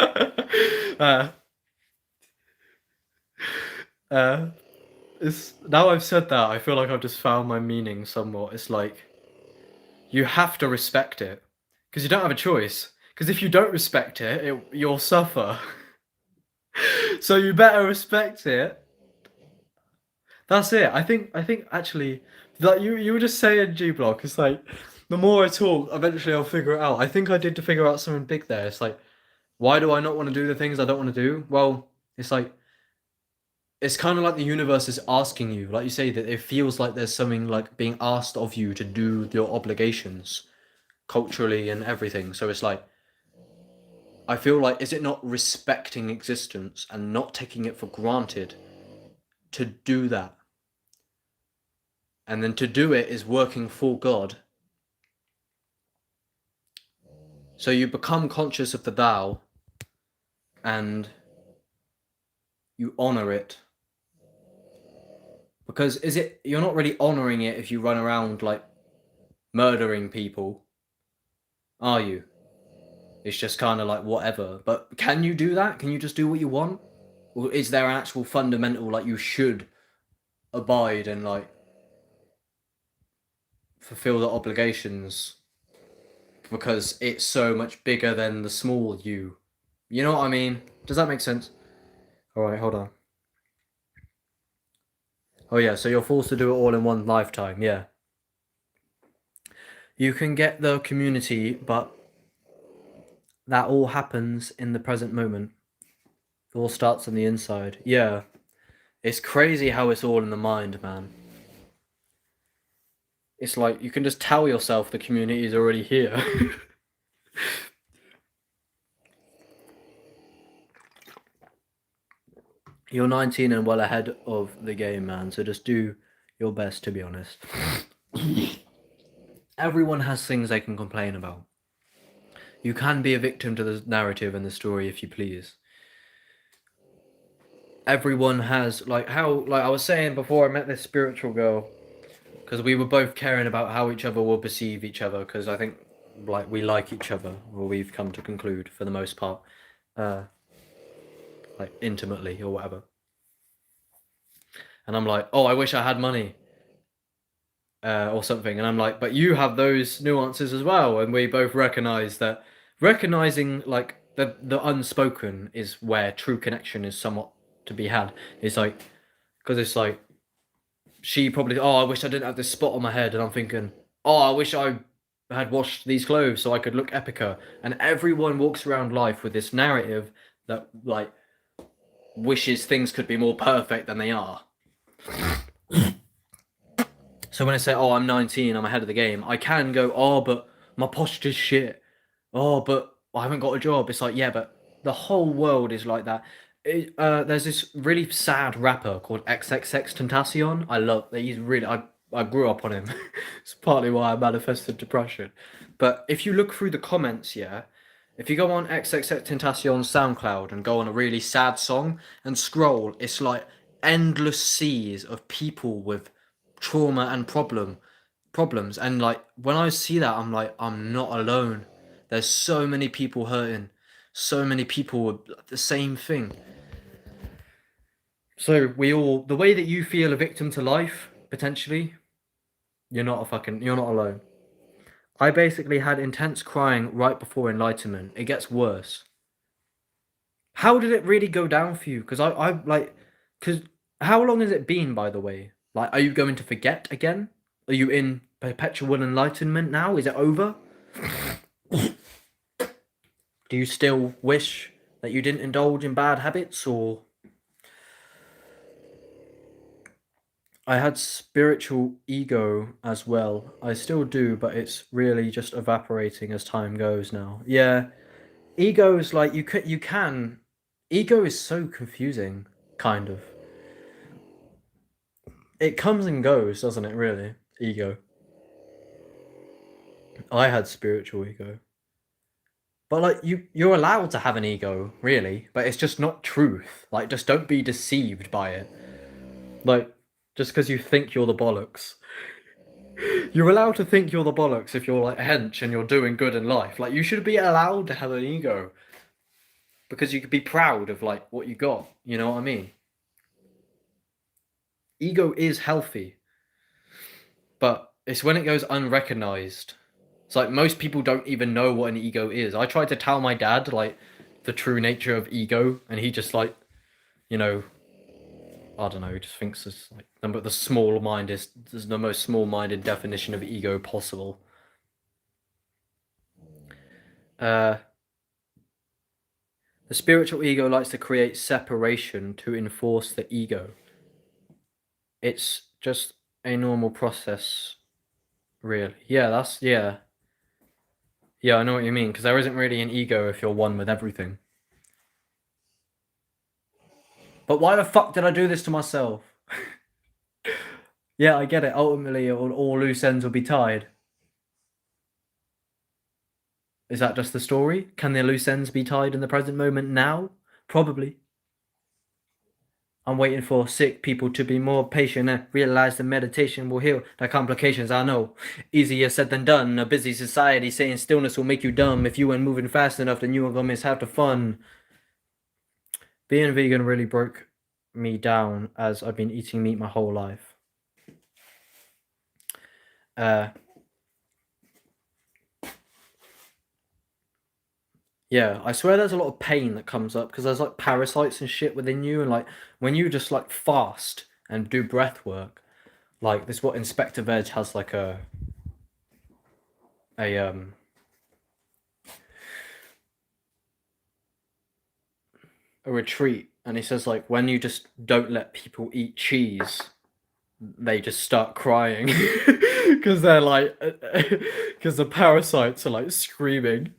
Speaker 1: It's now I've said that, I feel like I've just found my meaning somewhat. It's like you have to respect it because you don't have a choice. Because if you don't respect it, you'll suffer. So you better respect it. That's it. I think actually, like you were just saying, G Block. It's like the more I talk, eventually I'll figure it out. I think I did to figure out something big there. It's like, why do I not want to do the things I don't want to do? Well, it's like it's kind of like the universe is asking you, like you say, that it feels like there's something like being asked of you to do your obligations culturally and everything. So it's like, I feel like, is it not respecting existence and not taking it for granted to do that? And then to do it is working for God. So you become conscious of the Tao and you honor it. Because you're not really honoring it if you run around like murdering people, are you? It's just kind of like whatever. But can you do that? Can you just do what you want? Or is there an actual fundamental, like, you should abide and like fulfill the obligations because it's so much bigger than the small you? You know what I mean? Does that make sense? Alright, hold on. Oh yeah, so you're forced to do it all in one lifetime, yeah. You can get the community, but that all happens in the present moment. It all starts on the inside. Yeah. It's crazy how it's all in the mind, man. It's like you can just tell yourself the community is already here. You're 19 and well ahead of the game, man, so just do your best, to be honest. Everyone has things they can complain about. You can be a victim to the narrative and the story if you please. Everyone has, like I was saying before I met this spiritual girl, because we were both caring about how each other will perceive each other, because I think like we like each other, or we've come to conclude for the most part, like intimately or whatever. And I'm like, oh, I wish I had money, or something. And I'm like, but you have those nuances as well. And we both recognize that recognizing like the unspoken is where true connection is somewhat to be had. It's like, because it's like, she probably, oh, I wish I didn't have this spot on my head. And I'm thinking, oh, I wish I had washed these clothes so I could look epicer. And everyone walks around life with this narrative that like wishes things could be more perfect than they are. So when I say, oh, I'm 19, I'm ahead of the game, I can go, oh, but my posture's shit. Oh, but I haven't got a job. It's like, yeah, but the whole world is like that. There's this really sad rapper called XXX I love that. He's really, I grew up on him. It's partly why I manifested depression. But if you look through the comments, yeah, if you go on XXX SoundCloud and go on a really sad song and scroll, it's like endless seas of people with trauma and problems. And like when I see that, I'm like, I'm not alone. There's so many people hurting, so many people with the same thing. So the way that you feel a victim to life, potentially, you're not alone. I basically had intense crying right before enlightenment. It gets worse. How did it really go down for you? Because because how long has it been, by the way? Like, are you going to forget again? Are you in perpetual enlightenment now? Is it over? Do you still wish that you didn't indulge in bad habits, or? I had spiritual ego as well. I still do, but it's really just evaporating as time goes now. Yeah, ego is like you can. Ego is so confusing, kind of. It comes and goes, doesn't it? Really, ego. I had spiritual ego. But like you're allowed to have an ego, really, but it's just not truth. Like just don't be deceived by it. Like just because you think you're the bollocks. You're allowed to think you're the bollocks if you're like a hench and you're doing good in life. Like you should be allowed to have an ego. Because you could be proud of like what you got, you know what I mean? Ego is healthy. But it's when it goes unrecognized. It's like most people don't even know what an ego is. I tried to tell my dad like the true nature of ego, and he just like, you know, I don't know, he just thinks it's like the small mind is the most small-minded definition of ego possible. The spiritual ego likes to create separation to enforce the ego. It's just a normal process, really. Yeah, Yeah, I know what you mean, because there isn't really an ego if you're one with everything. But why the fuck did I do this to myself? Yeah, I get it. Ultimately, all loose ends will be tied. Is that just the story? Can the loose ends be tied in the present moment now? Probably. I'm waiting for sick people to be more patient and realize that meditation will heal their complications. I know. Easier said than done. A busy society saying stillness will make you dumb. If you weren't moving fast enough, then you were gonna miss half the fun. Being vegan really broke me down as I've been eating meat my whole life. Yeah, I swear there's a lot of pain that comes up because there's like parasites and shit within you, and like when you just like fast and do breath work, like this is what Inspector Veg has like a retreat, and he says like when you just don't let people eat cheese, they just start crying because they're like because the parasites are like screaming.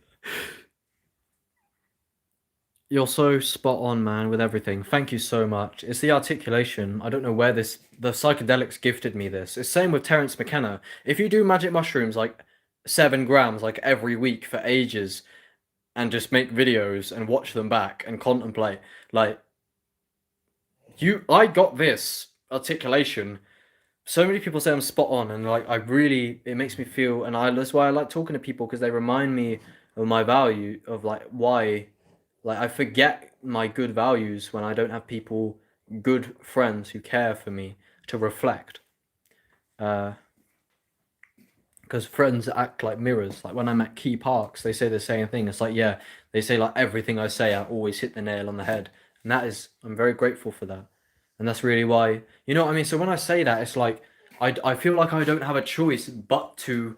Speaker 1: You're so spot on, man, with everything. Thank you so much. It's the articulation. I don't know where the psychedelics gifted me this. It's same with Terence McKenna. If you do magic mushrooms like 7 grams like every week for ages and just make videos and watch them back and contemplate, like I got this articulation. So many people say I'm spot on, and like it makes me feel, and that's why I like talking to people because they remind me of my value of like why. Like, I forget my good values when I don't have people, good friends who care for me to reflect. Because friends act like mirrors. Like, when I'm at Key Parks, they say the same thing. It's like, yeah, they say, like, everything I say, I always hit the nail on the head. And I'm very grateful for that. And that's really why, you know what I mean? So when I say that, it's like, I feel like I don't have a choice but to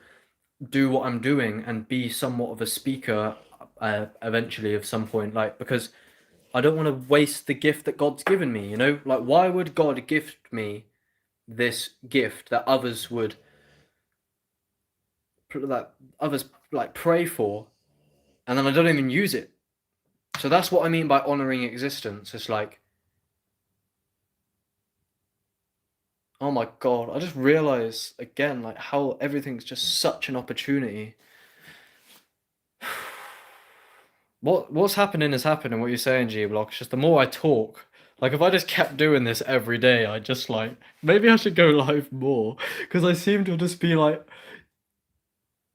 Speaker 1: do what I'm doing and be somewhat of a speaker eventually of some point, like because I don't want to waste the gift that God's given me, you know? Like why would God gift me this gift that others would like pray for and then I don't even use it? So that's what I mean by honoring existence. It's like, oh my God, I just realized again like how everything's just such an opportunity. What's happening is happening, what you're saying, G Block. It's just the more I talk, like if I just kept doing this every day, I just like maybe I should go live more. Because I seem to just be like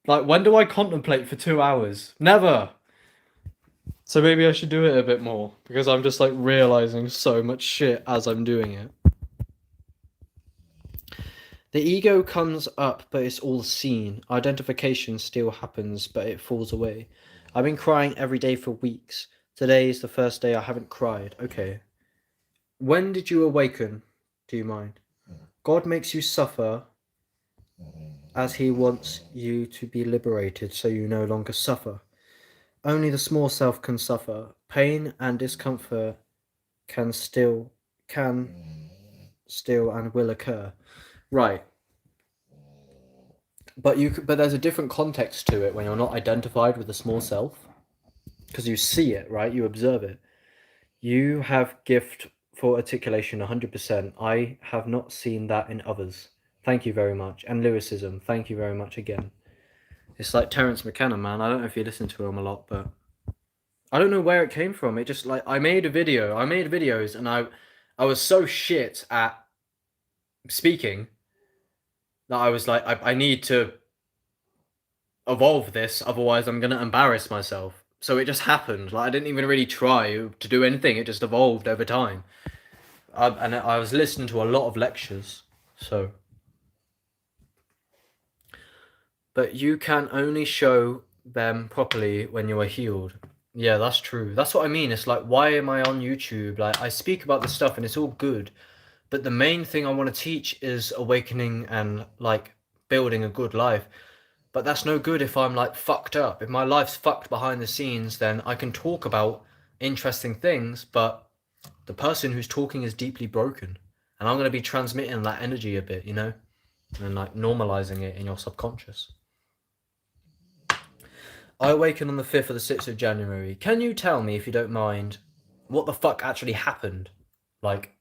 Speaker 1: when do I contemplate for 2 hours? Never. So maybe I should do it a bit more. Because I'm just like realizing so much shit as I'm doing it. The ego comes up, but it's all seen. Identification still happens, but it falls away. I've been crying every day for weeks. Today is the first day I haven't cried. Okay. When did you awaken? Do you mind? God makes you suffer as he wants you to be liberated so you no longer suffer. Only the small self can suffer. Pain and discomfort can still and will occur. Right. But there's a different context to it when you're not identified with the small self, because you see it, right? You observe it. You have gift for articulation 100%. I have not seen that in others. Thank you very much. And lyricism, thank you very much again. It's like Terence McKenna, man. I don't know if you listen to him a lot, but I don't know where it came from. It just like I made videos, and I was so shit at speaking that I was like, I need to evolve this, otherwise I'm gonna embarrass myself. So it just happened. Like I didn't even really try to do anything. It just evolved over time. And I was listening to a lot of lectures. So, but you can only show them properly when you are healed. Yeah, that's true. That's what I mean. It's like, why am I on YouTube? Like I speak about this stuff and it's all good, but the main thing I want to teach is awakening and like building a good life. But that's no good if I'm like fucked up. If my life's fucked behind the scenes, then I can talk about interesting things, but the person who's talking is deeply broken. And I'm going to be transmitting that energy a bit, you know? And like normalizing it in your subconscious. I awakened on the 5th or the 6th of January. Can you tell me, if you don't mind, what the fuck actually happened? Like,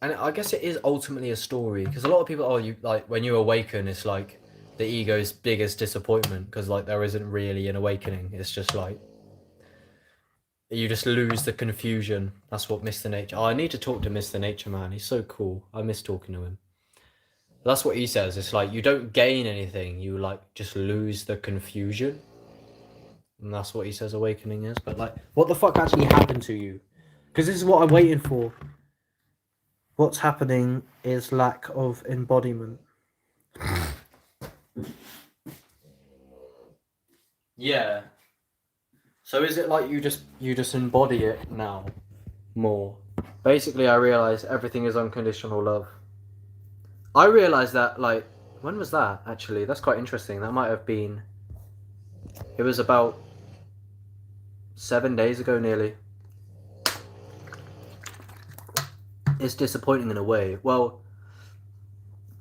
Speaker 1: and I guess it is ultimately a story, because a lot of people, oh, you like when you awaken, it's like the ego's biggest disappointment, because like there isn't really an awakening. It's just like you just lose the confusion. That's what Mr. Nature. Oh, I need to talk to Mr. Nature, man. He's so cool. I miss talking to him. That's what he says. It's like you don't gain anything. You like just lose the confusion. And that's what he says awakening is. But like, what the fuck actually happened to you? Because this is what I'm waiting for. What's happening is lack of embodiment. Yeah. So is it like you just embody it now more? Basically, I realize everything is unconditional love. I realized that, like, when was that actually? That's quite interesting. That might have been, it was about 7 days ago nearly. It's disappointing in a way. Well,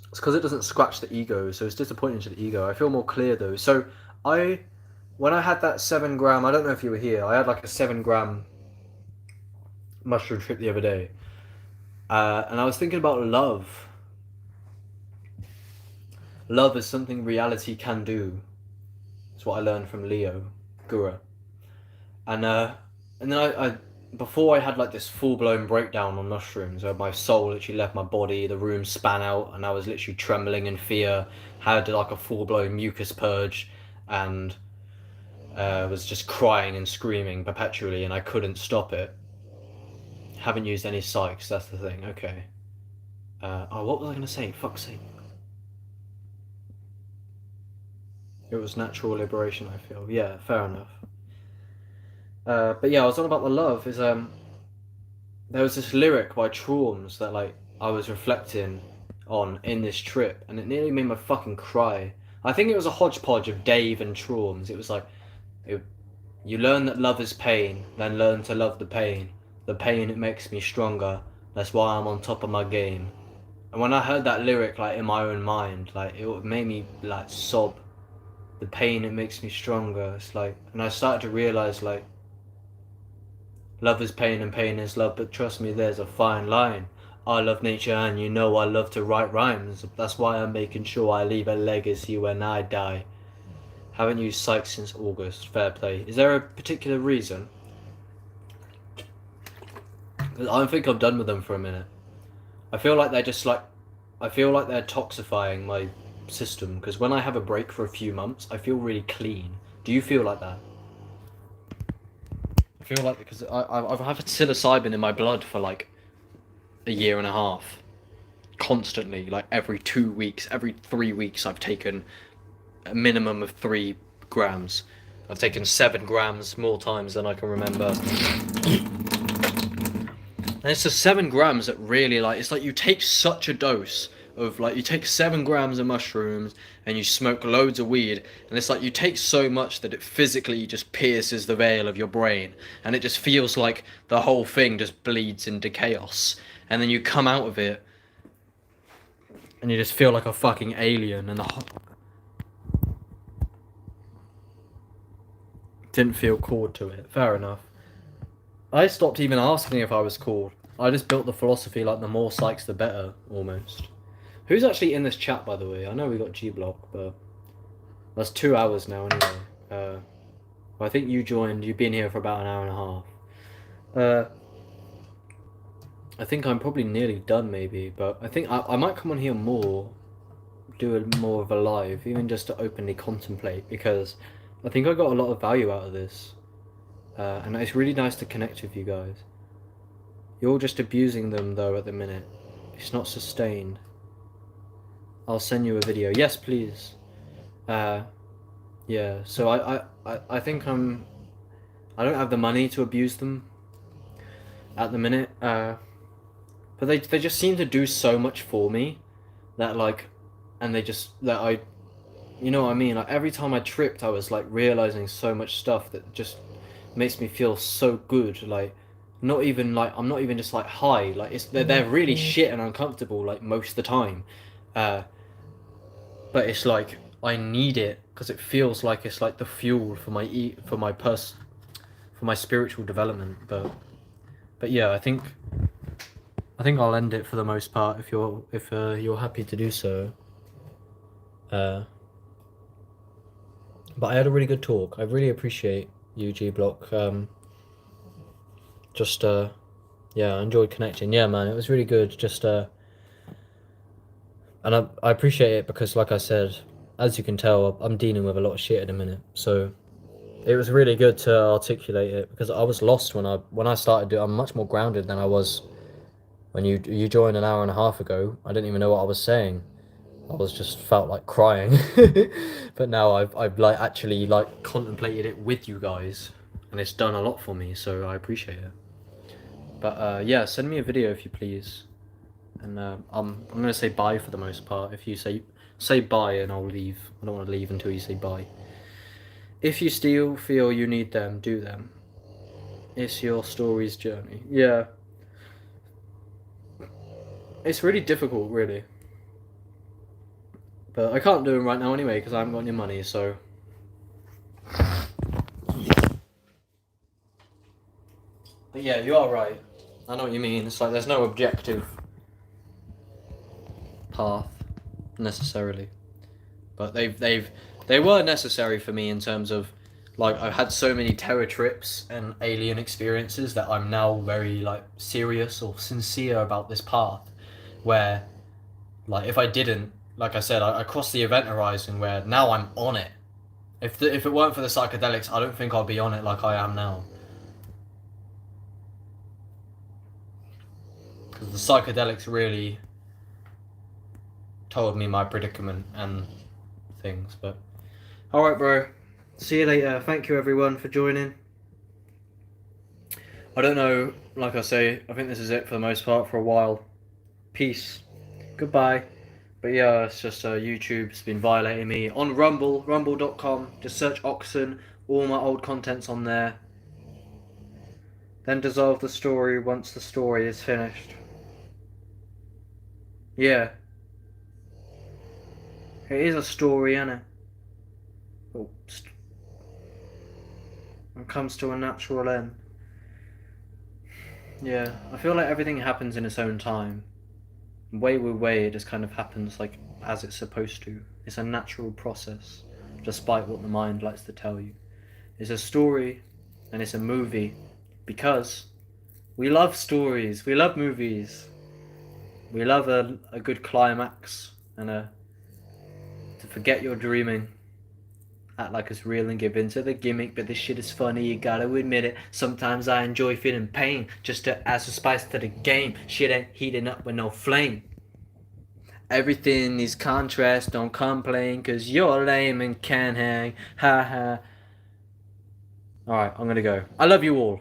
Speaker 1: it's because it doesn't scratch the ego, so it's disappointing to the ego. I feel more clear though. So when I had that 7 gram, I don't know if you were here, I had like a 7 gram mushroom trip the other day. And I was thinking about love. Love is something reality can do. That's what I learned from Leo Gura. And then I before I had like this full blown breakdown on mushrooms, where my soul literally left my body, the room span out, and I was literally trembling in fear. Had like a full blown mucus purge, and was just crying and screaming perpetually, and I couldn't stop it. Haven't used any psychs. That's the thing. Okay. Oh, what was I gonna say? Fuck's sake. It was natural liberation, I feel. Yeah, fair enough. But yeah, I was on about the love. Is there was this lyric by Traums that like I was reflecting on in this trip, and it nearly made me fucking cry. I think it was a hodgepodge of Dave and Traums. It was like, you learn that love is pain, then learn to love the pain. The pain, it makes me stronger. That's why I'm on top of my game. And when I heard that lyric, like in my own mind, like it made me like sob. The pain, it makes me stronger. It's like, and I started to realize like, love is pain and pain is love, but trust me, there's a fine line. I love nature and you know I love to write rhymes. That's why I'm making sure I leave a legacy when I die. Haven't used psych since August. Fair play. Is there a particular reason? I think I'm done with them for a minute. I feel like they're just like, I feel like they're toxifying my system, because when I have a break for a few months, I feel really clean. Do you feel like that? I feel like, because I've had psilocybin in my blood for like a year and a half. Constantly, like every 2 weeks, every 3 weeks, I've taken a minimum of 3 grams. I've taken 7 grams more times than I can remember. And it's the 7 grams that really, like, it's like you take such a dose of, like, you take 7 grams of mushrooms and you smoke loads of weed, and it's like you take so much that it physically just pierces the veil of your brain, and it just feels like the whole thing just bleeds into chaos. And then you come out of it and you just feel like a fucking alien, and the whole... Didn't feel called to it. Fair enough. I stopped even asking if I was called. I just built the philosophy like the more psychs the better, almost. Who's actually in this chat, by the way? I know we got G-Block, but that's 2 hours now anyway. I think you joined, you've been here for about an hour and a half. I think I'm probably nearly done maybe, but I think I might come on here more, do more of a live, even just to openly contemplate, because I think I got a lot of value out of this. And it's really nice to connect with you guys. You're just abusing them though at the minute. It's not sustained. I'll send you a video. Yes, please. Yeah, so I think I don't have the money to abuse them at the minute. But they just seem to do so much for me that like, and they just, that You know what I mean? Like every time I tripped, I was like realizing so much stuff that just makes me feel so good. Like, not even like I'm not even just like high. Like they're really shit and uncomfortable like most of the time, uh, but it's like I need it because it feels like it's like the fuel for my spiritual development. But yeah, I think I'll end it for the most part if you're happy to do so. But I had a really good talk. I really appreciate you, G Block. Just yeah, I enjoyed connecting. Yeah, man, it was really good. Just and I appreciate it because, like I said, as you can tell, I'm dealing with a lot of shit at the minute. So it was really good to articulate it because I was lost when I started doing. I'm much more grounded than I was when you joined an hour and a half ago. I didn't even know what I was saying. I was just felt like crying. But now I've like actually like contemplated it with you guys, and it's done a lot for me. So I appreciate it. But yeah, send me a video if you please. And I'm gonna say bye for the most part. If you say bye, and I'll leave. I don't want to leave until you say bye. If you still feel you need them, do them. It's your story's journey. Yeah. It's really difficult, really. But I can't do them right now anyway because I haven't got any money. So. But yeah, you are right. I know what you mean. It's like there's no objective path necessarily, but they were necessary for me in terms of like I've had so many terror trips and alien experiences that I'm now very like serious or sincere about this path. Where like if I didn't, like I said, I crossed the event horizon where now I'm on it. If it weren't for the psychedelics, I don't think I'd be on it like I am now. Because the psychedelics really told me my predicament and things. But alright, bro. See you later. Thank you, everyone, for joining. I don't know, like I say, I think this is it for the most part for a while. Peace. Goodbye. But yeah, it's just YouTube's been violating me. On Rumble, rumble.com, just search Oxen. All my old content's on there. Then dissolve the story once the story is finished. Yeah. It is a story, innit? Oh, it comes to a natural end. Yeah, I feel like everything happens in its own time. Way, it just kind of happens like as it's supposed to. It's a natural process, despite what the mind likes to tell you. It's a story and it's a movie because we love stories, we love movies, we love a good climax and to forget you're dreaming. Act like it's real and give in to the gimmick, but this shit is funny, you gotta admit it. Sometimes I enjoy feeling pain, just to add some spice to the game. Shit ain't heating up with no flame. Everything is contrast, don't complain, cause you're lame and can't hang. Ha ha. Alright, I'm gonna go. I love you all.